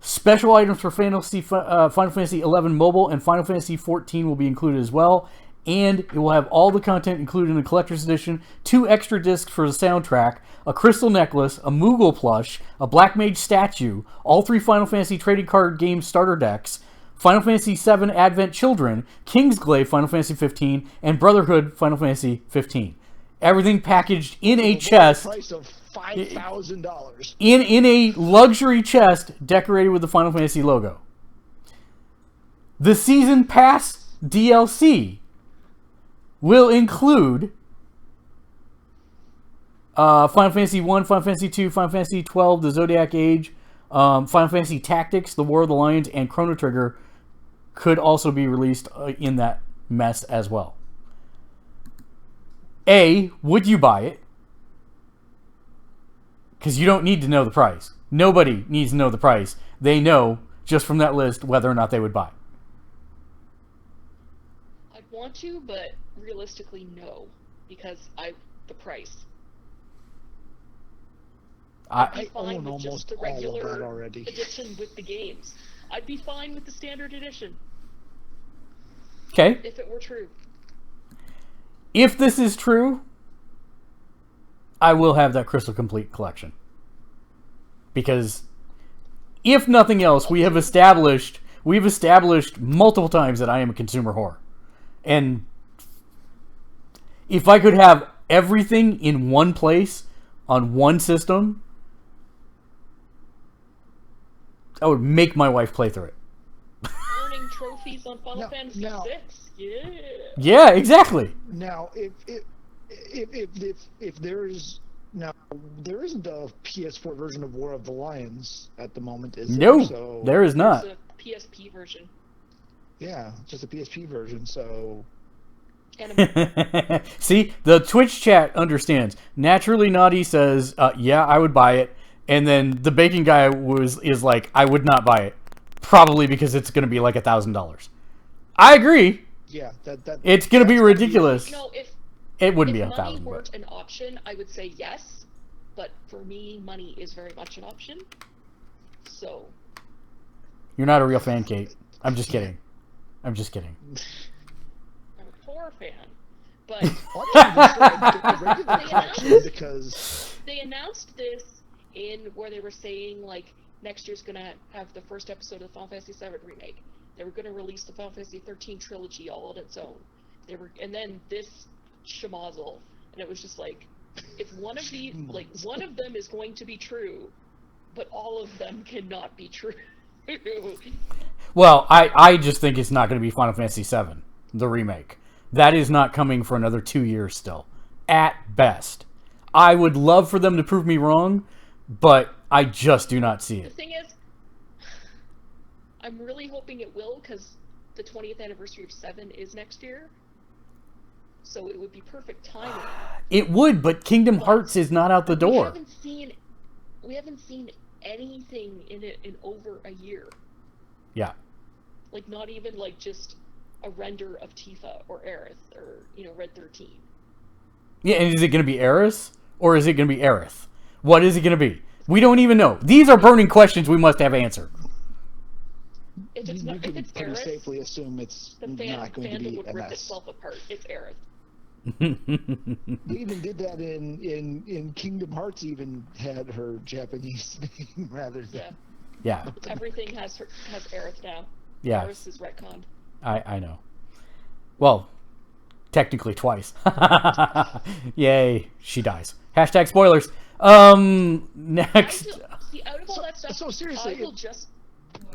Special items for Final Fantasy 11 Mobile and Final Fantasy 14 will be included as well. And it will have all the content included in the collector's edition, 2 extra discs for the soundtrack, a crystal necklace, a Moogle plush, a Black Mage statue, all 3 Final Fantasy trading card game starter decks, Final Fantasy VII Advent Children, Kingsglaive Final Fantasy 15, and Brotherhood Final Fantasy 15. Everything packaged in a chest.
Price of $5,000.
In a luxury chest decorated with the Final Fantasy logo. The Season Pass DLC will include Final Fantasy 1, Final Fantasy 2, Final Fantasy 12, The Zodiac Age, Final Fantasy Tactics, The War of the Lions, and Chrono Trigger could also be released in that mess as well. A, would you buy it? Because you don't need to know the price. Nobody needs to know the price. They know just from that list whether or not they would buy.
I'd want to, but realistically, no, because the price. I'd be fine
own
with just
almost
the
all of that
regular
already.
edition with the games. I'd be fine with the standard edition
Okay.
if it were true.
If this is true, I will have that Crystal Complete collection. Because if nothing else, we've established multiple times that I am a consumer whore. And if I could have everything in one place on one system, I would make my wife play through it.
Earning trophies on Final Fantasy
now-
VI. Yeah.
Yeah, exactly.
Now, if there's now there isn't a PS4 version of War of the Lions at the moment, is there?
No,
So,
there is not.
It's a PSP version.
Yeah, just a PSP version. So
Anime.
See, the Twitch chat understands. Naturally Naughty says, yeah, I would buy it. And then the bacon guy is like, I would not buy it. Probably because it's going to be like $1,000. I agree.
yeah,
It's going to be ridiculous.
If
It wouldn't be
money
1,000.
weren't
But
an option, I would say yes. But for me, money is very much an option. So
you're not a real fan, Kate. I'm just kidding. I'm just kidding.
I'm a poor fan. But
because
they announced this in where they were saying like next year's gonna have the first episode of the Final Fantasy VII remake. They were gonna release the Final Fantasy 13 trilogy all on its own. And then this schmozzle, and it was just like, if one of these, like one of them is going to be true, but all of them cannot be true.
Well, I just think it's not going to be Final Fantasy VII, the remake. That is not coming for another 2 years still, at best. I would love for them to prove me wrong, but I just do not see
The
it.
thing is, I'm really hoping it will, because the 20th anniversary of 7 is next year. So it would be perfect timing.
It would, but Kingdom Hearts is not out the door.
We haven't seen anything in it in over a year.
Yeah.
Like, not even, like, just a render of Tifa or Aerith or, Red 13.
Yeah, and is it going to be Aerith? Or is it going to be Aerith? What is it going to be? We don't even know. These are burning questions we must have answered.
If it's
you
not,
can
if it's
pretty
Aerith,
safely assume it's
the
not going to
fandom
be
would
a
rip
mess.
itself apart. It's Aerith.
They even did that in Kingdom Hearts. Even had her Japanese name rather than.
Yeah.
Yeah.
Everything has Aerith now.
Yeah.
Aerith is retconned.
I know. Well, technically twice. Yay, she dies. Hashtag spoilers. Next.
See, out of all that stuff,
So seriously,
I would just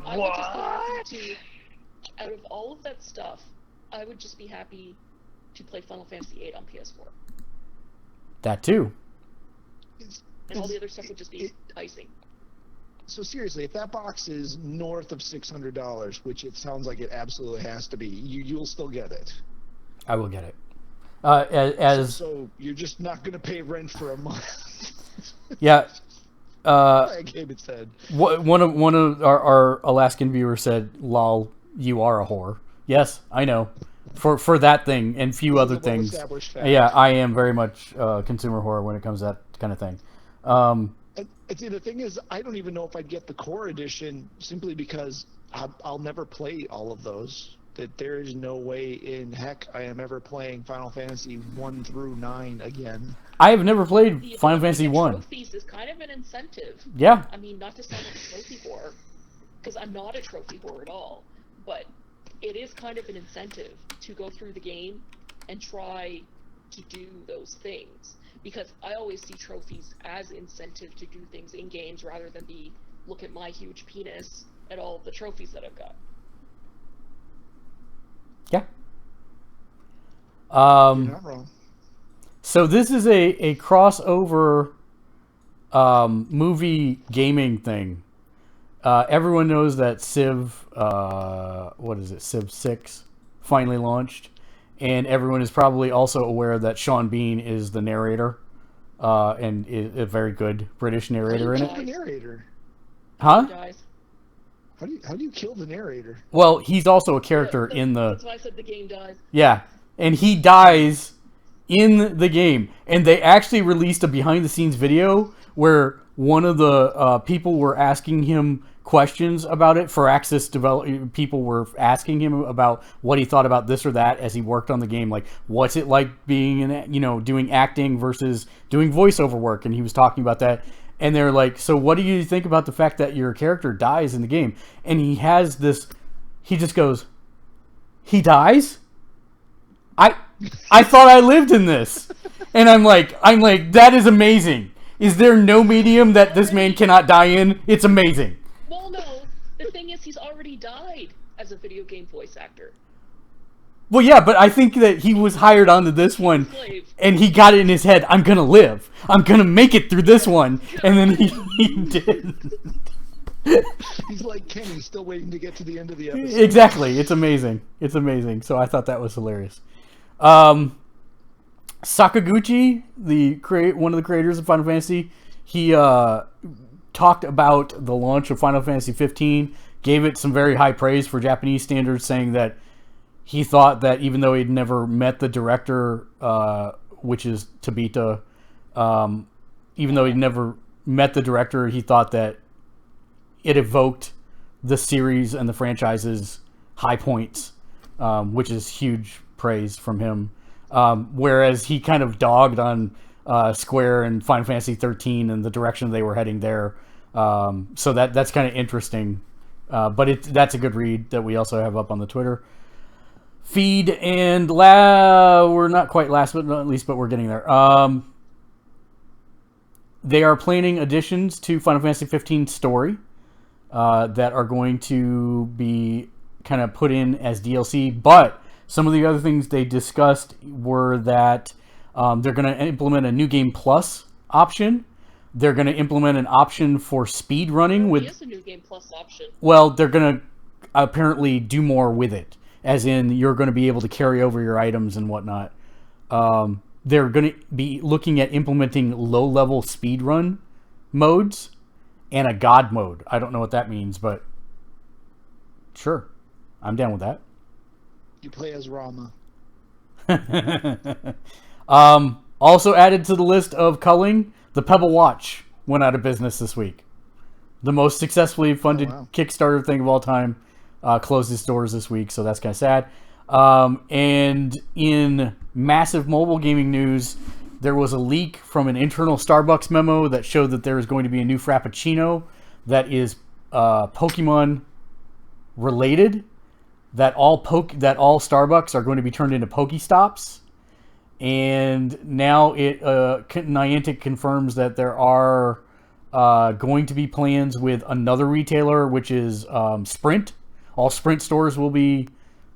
be happy to, out of all of that stuff, I would just be happy to play Final Fantasy VIII on PS4.
That too.
And all the other stuff would just be icing.
So seriously, if that box is north of $600, which it sounds like it absolutely has to be, you'll still get it.
I will get it.
So you're just not going to pay rent for a month.
Yeah.
Game it said.
One of our Alaskan viewers said, "Lol, you are a whore." Yes, I know. For that thing and few other things.
Fact.
Yeah, I am very much consumer whore when it comes to that kind of thing.
See, the thing is, I don't even know if I'd get the core edition simply because I'll never play all of those. That there is no way in heck I am ever playing Final Fantasy 1 through 9 again.
I have never played
The
Final
ability
Fantasy
to get
1.
Trophies is kind of an incentive.
Yeah.
I mean, not to sound like a trophy whore, because I'm not a trophy whore at all, but it is kind of an incentive to go through the game and try to do those things. Because I always see trophies as incentive to do things in games rather than be, look at my huge penis at all the trophies that I've got.
Yeah.
You're not wrong.
So this is a crossover movie gaming thing. Everyone knows that Civ, Civ 6 finally launched. And everyone is probably also aware that Sean Bean is the narrator. And is a very good British narrator in it.
How do you kill the narrator?
Huh?
Dies.
How do you kill the narrator?
Well, he's also a character in the...
That's why I said the game dies.
Yeah. And he dies in the game. And they actually released a behind-the-scenes video where one of the people were asking him questions about it. People were asking him about what he thought about this or that as he worked on the game. Like, what's it like being doing acting versus doing voiceover work? And he was talking about that. And they're like, so what do you think about the fact that your character dies in the game? And he just goes, he dies? I thought I lived in this. And I'm like, that is amazing. Is there no medium that this man cannot die in? It's amazing.
Well, no. The thing is, he's already died as a video game voice actor.
Well, yeah, but I think that he was hired onto this one,
Slave.
and he got it in his head, I'm going to live. I'm going to make it through this one. And then he did.
He's like Kenny, still waiting to get to the end of the episode.
Exactly. It's amazing. It's amazing. So I thought that was hilarious. Sakaguchi, one of the creators of Final Fantasy, he talked about the launch of Final Fantasy 15, gave it some very high praise for Japanese standards, saying that he thought that even though he'd never met the director, which is Tabita, even though he'd never met the director, he thought that it evoked the series and the franchise's high points, which is huge praise from him. Whereas he kind of dogged on Square and Final Fantasy 13 and the direction they were heading there. So that's kind of interesting. But that's a good read that we also have up on the Twitter feed. And we're not quite last but not least, but we're getting there. They are planning additions to Final Fantasy 15 story that are going to be kind of put in as DLC. But some of the other things they discussed were that they're going to implement a New Game Plus option. They're going to implement an option for speed running with.
Is a New Game Plus option.
Well, they're going to apparently do more with it, as in you're going to be able to carry over your items and whatnot. They're going to be looking at implementing low-level speedrun modes and a God mode. I don't know what that means, but sure, I'm down with that.
You play as Rama.
Also added to the list of culling, the Pebble Watch went out of business this week. The most successfully funded Kickstarter thing of all time closed its doors this week, so that's kind of sad. And in massive mobile gaming news, there was a leak from an internal Starbucks memo that showed that there is going to be a new Frappuccino that is Pokemon related. That all Starbucks are going to be turned into Pokestops. And now Niantic confirms that there are going to be plans with another retailer, which is Sprint. All Sprint stores will be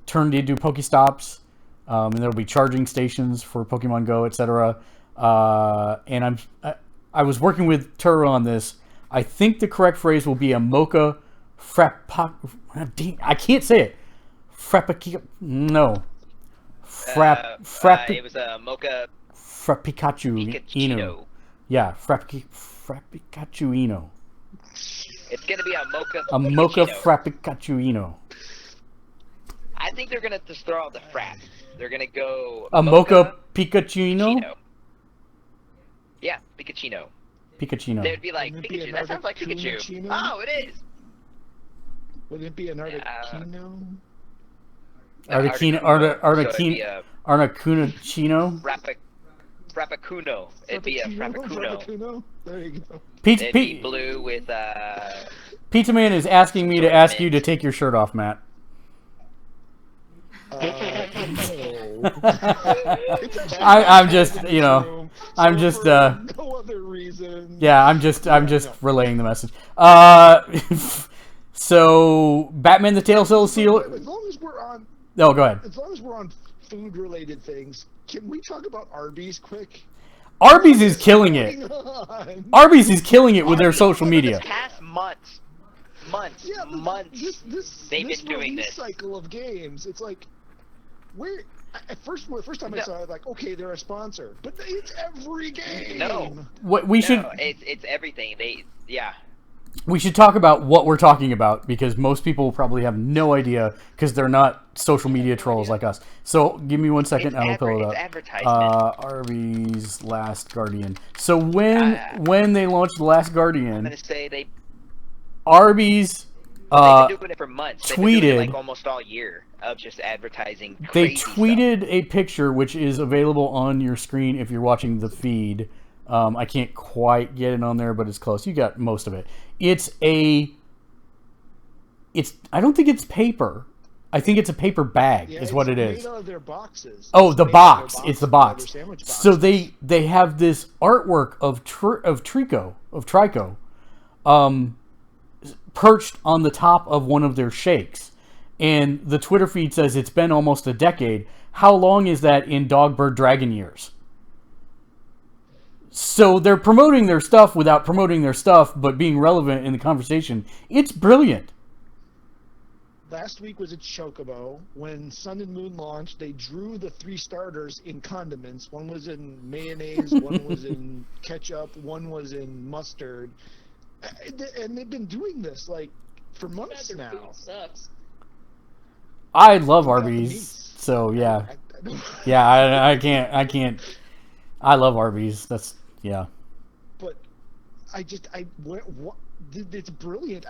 turned into Pokestops, and there will be charging stations for Pokemon Go, etc. And I was working with Turo on this. I think the correct phrase will be a mocha I can't say it. It
was a mocha
Frappicachu Inu. Yeah, Frappicachu Inu.
It's gonna be a mocha.
A mocha Frappicachu Inu.
I think they're gonna just throw out the frap. They're gonna go
a mocha Pikachu Inu.
Yeah, Pikachu.
Pikachu.
They'd be like,
Wouldn't it be
Pikachu,
an
that sounds like Pikachu.
Articuno?
Oh, it is.
Would it be an Articuno?
Articuno.
Frappuccino. It'd be a Frappuccino.
There you go.
It'd be blue with
Pizza Man is asking me to ask you to take your shirt off, Matt.
No.
I'm just, you know, I'm just,
no other reason.
yeah, I'm just relaying the message. So, Batman the Telltale Seal.
As long as we're on,
Oh, go ahead.
as long as we're on food-related things, can we talk about Arby's quick?
Arby's is killing it.
What's going on?
Arby's is killing it with their social media.
past months.
Yeah, but
Months. They've
this
been doing
release
this.
cycle of games. It's like, where? At first time I saw it, like, okay, they're a sponsor, but it's every game.
No.
What we should
No, it's everything.
we should talk about what we're talking about because most people probably have no idea because they're not social media trolls like us. So give me 1 second, and I'll pull it up.
It's advertisement.
Arby's Last Guardian. So when they launched The Last
I'm
Guardian,
gonna say
Arby's
they've been doing it for months. They've been doing
tweeted
it like almost all year of just advertising.
they
Crazy
tweeted a picture which is available on your screen if you're watching the feed. I can't quite get it on there, but it's close. You got most of it. I don't think it's paper. I think it's a paper bag is what it is.
Made out of their boxes.
Oh, the box. It's the
Their
box.
sandwich
So
boxes.
they have this artwork of Trico, perched on the top of one of their shakes. And the Twitter feed says it's been almost a decade. How long is that in Dog Bird Dragon years? So they're promoting their stuff without promoting their stuff, but being relevant in the conversation. It's brilliant.
Last week was a Chocobo. When Sun and Moon launched, they drew the 3 starters in condiments. One was in mayonnaise, one was in ketchup, one was in mustard. And they've been doing this like for months
Their
now.
food sucks.
I love
Got the
Arby's,
meats.
so yeah,
I
yeah. I can't. I love Arby's. That's yeah.
But it's brilliant.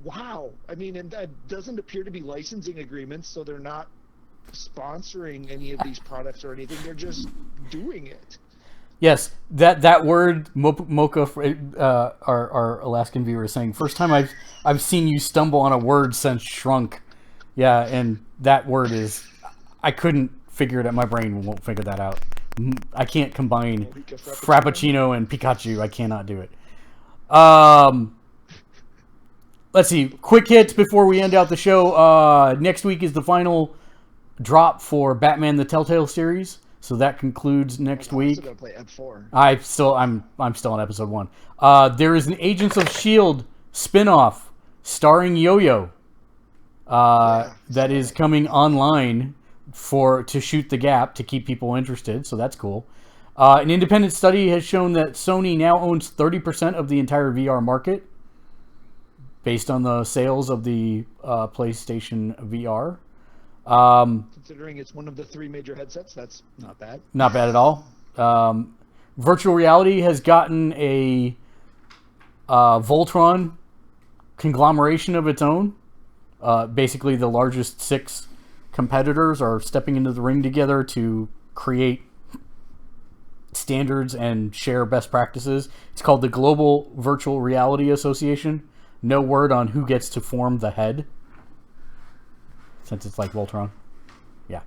Wow. I mean, and that doesn't appear to be licensing agreements, so they're not sponsoring any of these products or anything. They're just doing it.
Yes, that word Mocha, our Alaskan viewer is saying, first time I've seen you stumble on a word since Shrunk. Yeah, and that word is, I couldn't figure it out. My brain won't figure that out. I can't combine Frappuccino and Pikachu. I cannot do it. Let's see. Quick hits before we end out the show. Next week is the final drop for Batman the Telltale series. So that concludes next week.
I'm still gonna play Ep 4.
I'm still on episode 1. There is an Agents of S.H.I.E.L.D. spin-off starring Yo-Yo that is coming online to shoot the gap to keep people interested. So that's cool. An independent study has shown that Sony now owns 30% of the entire VR market based on the sales of the PlayStation VR.
Considering it's one of the 3 major headsets, that's not bad.
Not bad at all. Virtual reality has gotten a Voltron conglomeration of its own. Basically, the largest 6 competitors are stepping into the ring together to create standards and share best practices. It's called the Global Virtual Reality Association. No word on who gets to form the head, since it's like Voltron. Yeah.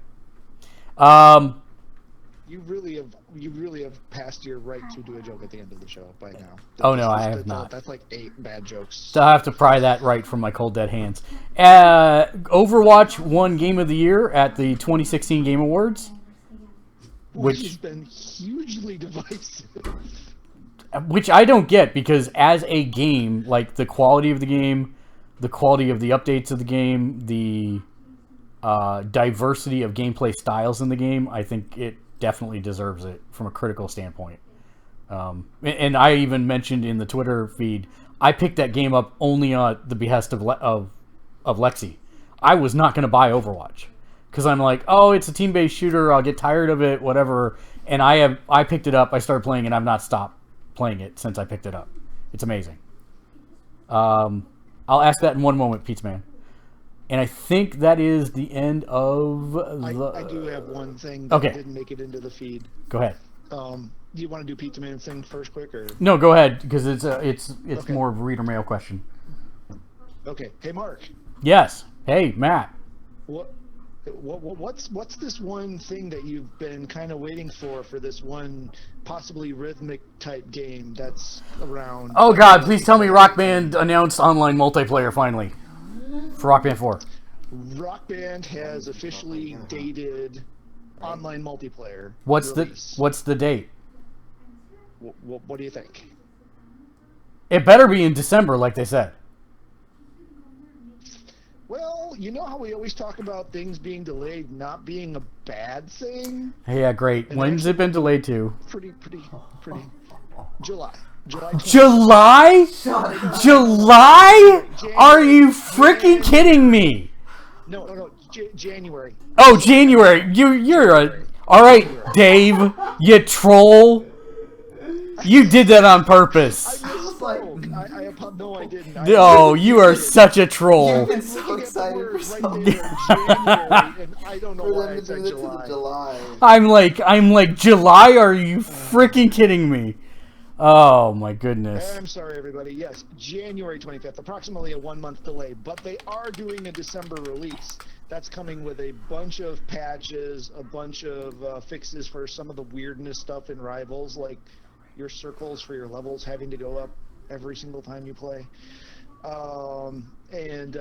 You really have passed your right to do a joke at the end of the show by now.
Oh, no, I have not.
That's like 8 bad jokes.
So I have to pry that right from my cold dead hands. Overwatch won Game of the Year at the 2016 Game Awards.
Which has been hugely divisive.
Which I don't get, because as a game, like the quality of the game, the quality of the updates of the game, the diversity of gameplay styles in the game, I think it definitely deserves it from a critical standpoint. And I even mentioned in the Twitter feed, I picked that game up only on the behest of Lexi. I was not going to buy Overwatch because I'm like, oh, it's a team-based shooter. I'll get tired of it, whatever. And I picked it up. I started playing, and I've not stopped playing it since I picked it up. It's amazing. I'll ask that in one moment, Pizza Man. And I think that is the end of the...
I do have one thing that didn't make it into the feed.
Go ahead.
Do you want to do Pizza Man's thing first quick? Or
No, go ahead, because it's more of a reader mail question.
Okay. Hey, Mark.
Yes. Hey, Matt.
What's this one thing that you've been kind of waiting for this one possibly rhythmic type game that's around?
Oh God! Please tell me Rock Band announced online multiplayer finally for Rock Band 4.
Rock Band has officially dated online multiplayer.
What's the date?
What do you think?
It better be in December, like they said.
Well, you know how we always talk about things being delayed not being a bad thing?
Yeah, great.
And
When's it been delayed to?
Pretty. July.
July? July? Are you freaking kidding me?
No. January.
Oh, January. You're all right, Dave. You troll. You did that on purpose.
No, I didn't.
Oh, you are such a troll.
You've been so excited for something.
And I don't know why I said
July.
I'm like July. Are you freaking kidding me? Oh my goodness.
I'm sorry, everybody. Yes, January 25th, approximately a 1 month delay, but they are doing a December release. That's coming with a bunch of patches, a bunch of fixes for some of the weirdness stuff in Rivals, like your circles for your levels having to go up every single time you play. And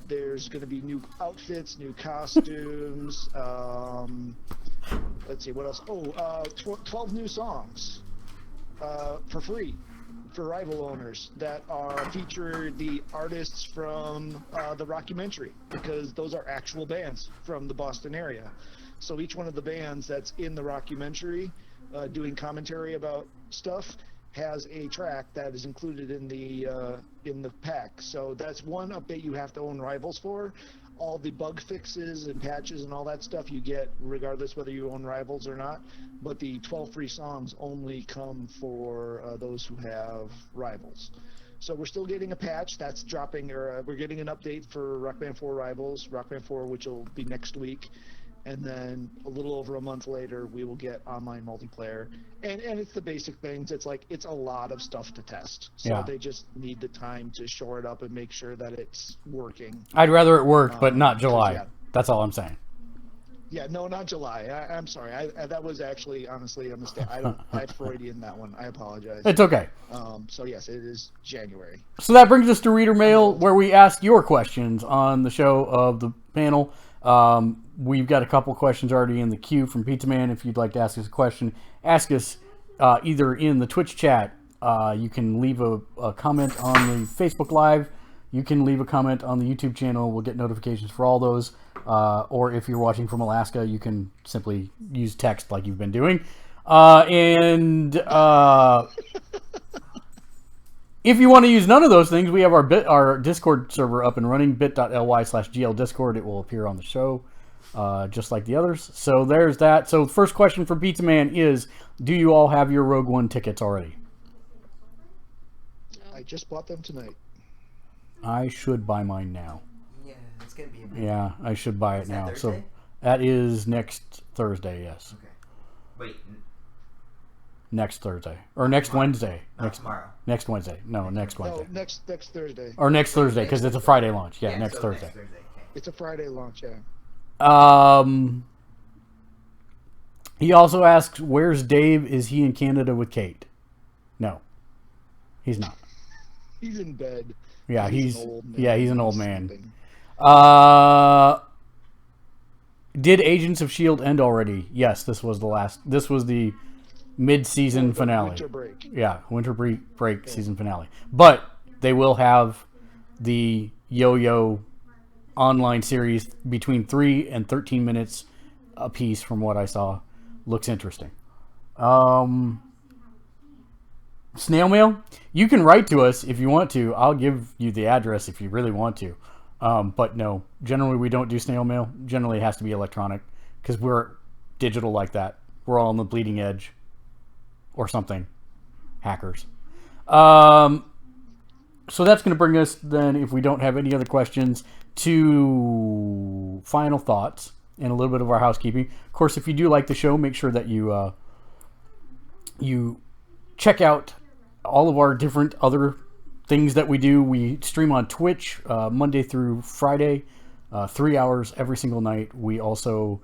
there's going to be new outfits, new costumes. Let's see, what else? 12 new songs for free for Rival owners that feature the artists from the Rockumentary, because those are actual bands from the Boston area. So each one of the bands that's in the Rockumentary doing commentary about stuff has a track that is included in the pack. So that's one update you have to own Rivals for. All the bug fixes and patches and all that stuff you get regardless whether you own Rivals or not. But the 12 free songs only come for those who have Rivals. So we're still getting a patch that's dropping, or we're getting an update for Rock Band 4 Rivals, Rock Band 4, which will be next week. And then a little over a month later, we will get online multiplayer. And it's the basic things. It's like, it's a lot of stuff to test. So they just need the time to shore it up and make sure that it's working.
I'd rather it worked, but not July. That's all I'm saying.
Yeah, no, not July. I'm sorry. That was actually, honestly, a mistake. I Freudian that one. I apologize.
It's okay.
So yes, it is January.
So that brings us to Reader Mail, where we ask your questions on the show of the panel. We've got a couple questions already in the queue from Pizza Man. If you'd like to ask us a question, ask us either in the Twitch chat. You can leave a comment on the Facebook Live. You can leave a comment on the YouTube channel. We'll get notifications for all those. Or if you're watching from Alaska, you can simply use text like you've been doing. If you want to use none of those things, we have our Discord server up and running, bit.ly/GLDiscord. It will appear on the show, just like the others. So there's that. So the first question for Pizza Man is, do you all have your Rogue One tickets already?
I just bought them tonight.
I should buy mine now.
Yeah, it's going to be a bit.
Yeah, I should buy it now.
Thursday?
So that is next Thursday, yes.
Okay. Wait.
Next Thursday. Or next
tomorrow.
Wednesday.
No, tomorrow.
Next Wednesday. No, next Wednesday.
No, next Thursday.
Or next Thursday, because it's a Friday launch. Yeah, next
so
Thursday.
Next Thursday. Okay.
It's a Friday launch, yeah.
He also asks, where's Dave? Is he in Canada with Kate? No. He's not.
He's in bed.
Yeah, he's an old man.
Sleeping.
Did Agents of S.H.I.E.L.D. end already? Yes, this was the mid-season finale.
Winter break.
Yeah, winter break season finale. But they will have the Yo-Yo online series between 3 and 13 minutes a piece from what I saw. Looks interesting. Snail mail? You can write to us if you want to. I'll give you the address if you really want to. But no, generally we don't do snail mail. Generally it has to be electronic because we're digital like that. We're all on the bleeding edge or something. hackers. So that's going to bring us then, if we don't have any other questions, to final thoughts and a little bit of our housekeeping. Of course, if you do like the show, make sure that you check out all of our different other things that we do. We stream on Twitch Monday through Friday, 3 hours every single night. We also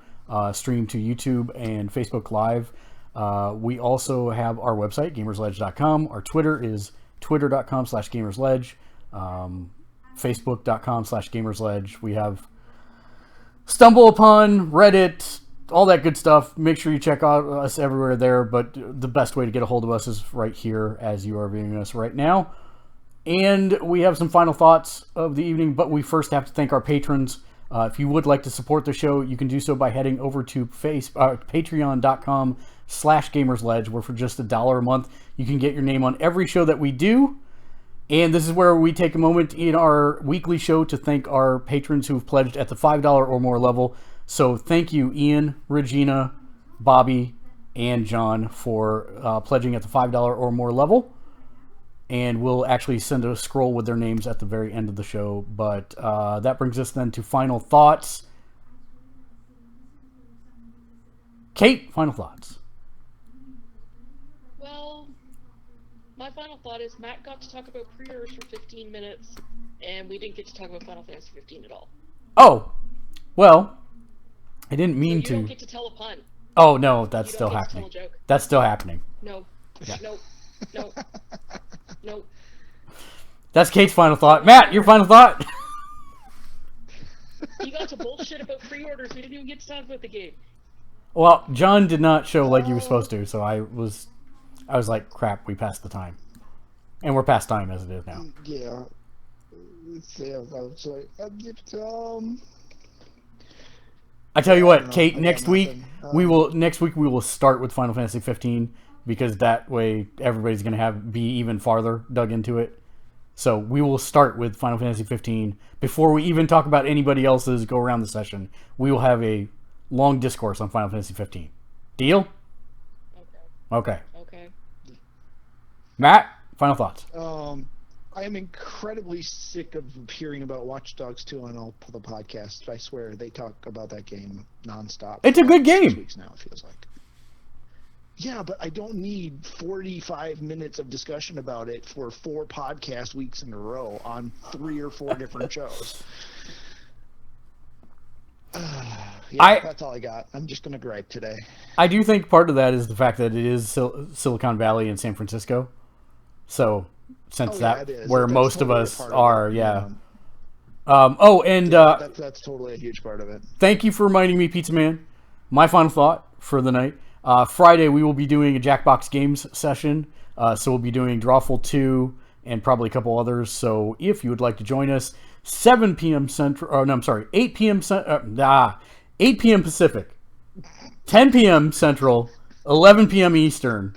stream to YouTube and Facebook Live. We also have our website, gamersledge.com. Our Twitter is twitter.com/gamersledge, facebook.com/gamersledge. We have Stumble Upon, Reddit, all that good stuff. Make sure you check out us everywhere there, but the best way to get a hold of us is right here as you are viewing us right now. And we have some final thoughts of the evening, but we first have to thank our patrons. If you would like to support the show, you can do so by heading over to patreon.com/gamersledge, where for just $1 a month, you can get your name on every show that we do. And this is where we take a moment in our weekly show to thank our patrons who've pledged at the $5 or more level. So thank you, Ian, Regina, Bobby, and John for pledging at the $5 or more level. And we'll actually send a scroll with their names at the very end of the show. But that brings us then to final thoughts. Kate, final thoughts.
Well, my final thought is Matt got to talk about pre-orders for 15 minutes, and we didn't get to talk about Final Fantasy 15 at all.
Oh, well, I didn't mean
so you
to.
don't get to tell a pun.
Oh, no, that's
You
still
don't get to
happening.
tell a joke.
That's still happening.
No.
Yeah.
No. No. No.
That's Kate's final thought. Matt, your final thought?
You got to bullshit about pre-orders. We didn't even get to talk about the game.
Well, John did not show like he was supposed to, so I was like, crap, we passed the time. And we're past time as it is now.
Yeah.
I tell you
I don't
what,
know.
Kate,
I got
next week
nothing.
next week we will start with Final Fantasy 15, because that way everybody's going to be even farther dug into it. So we will start with Final Fantasy 15 before we even talk about anybody else's go around the session. We will have a long discourse on Final Fantasy 15. Deal? Okay.
Okay.
Matt, final thoughts.
I am incredibly sick of hearing about Watch Dogs 2 on all the podcasts. I swear, they talk about that game nonstop.
It's a good game.
6 weeks now, it feels like. Yeah, but I don't need 45 minutes of discussion about it for 4 podcast weeks in a row on 3 or 4 different shows. That's all I got. I'm just going to gripe today.
I do think part of that is the fact that it is Silicon Valley and San Francisco. So, since
it is.
where
That's
most
totally
of us
part
are,
of it.
yeah.
That's totally a huge part of it.
Thank you for reminding me, Pizza Man. My final thought for the night. Friday, we will be doing a Jackbox Games session. So we'll be doing Drawful 2 and probably a couple others. So if you would like to join us, 7 p.m. Central. Oh, no, I'm sorry. 8 p.m. 8 p.m. Pacific. 10 p.m. Central. 11 p.m. Eastern.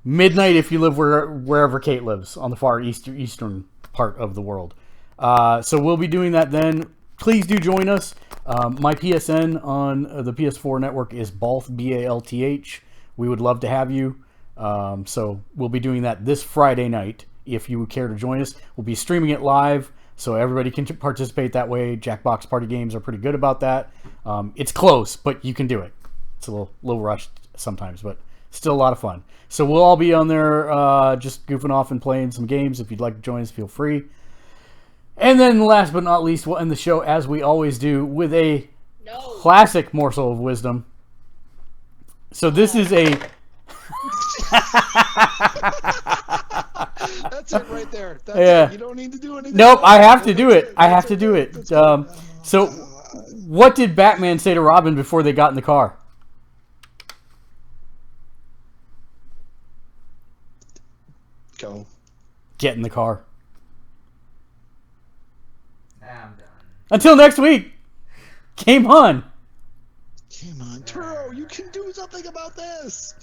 Midnight if you live wherever Kate lives on the far eastern part of the world. So we'll be doing that then. Please do join us. My PSN on the PS4 network is Balth, B-A-L-T-H. We would love to have you. So we'll be doing that this Friday night. If you would care to join us, we'll be streaming it live, so everybody can participate that way. Jackbox Party Games are pretty good about that. It's close, but you can do it. It's a little rushed sometimes, but still a lot of fun. So we'll all be on there just goofing off and playing some games. If you'd like to join us, feel free. And then last but not least, we'll end the show as we always do with a classic morsel of wisdom. So this is a...
That's it right there. That's
Yeah.
it. You don't need to do anything.
Nope,
else.
I have to do
That's
it. I have to do it.
That's good.
So what did Batman say to Robin before they got in the car?
Go.
Get in the car.
I'm done.
Until next week. Game on.
Come on, Turo, you can do something about this.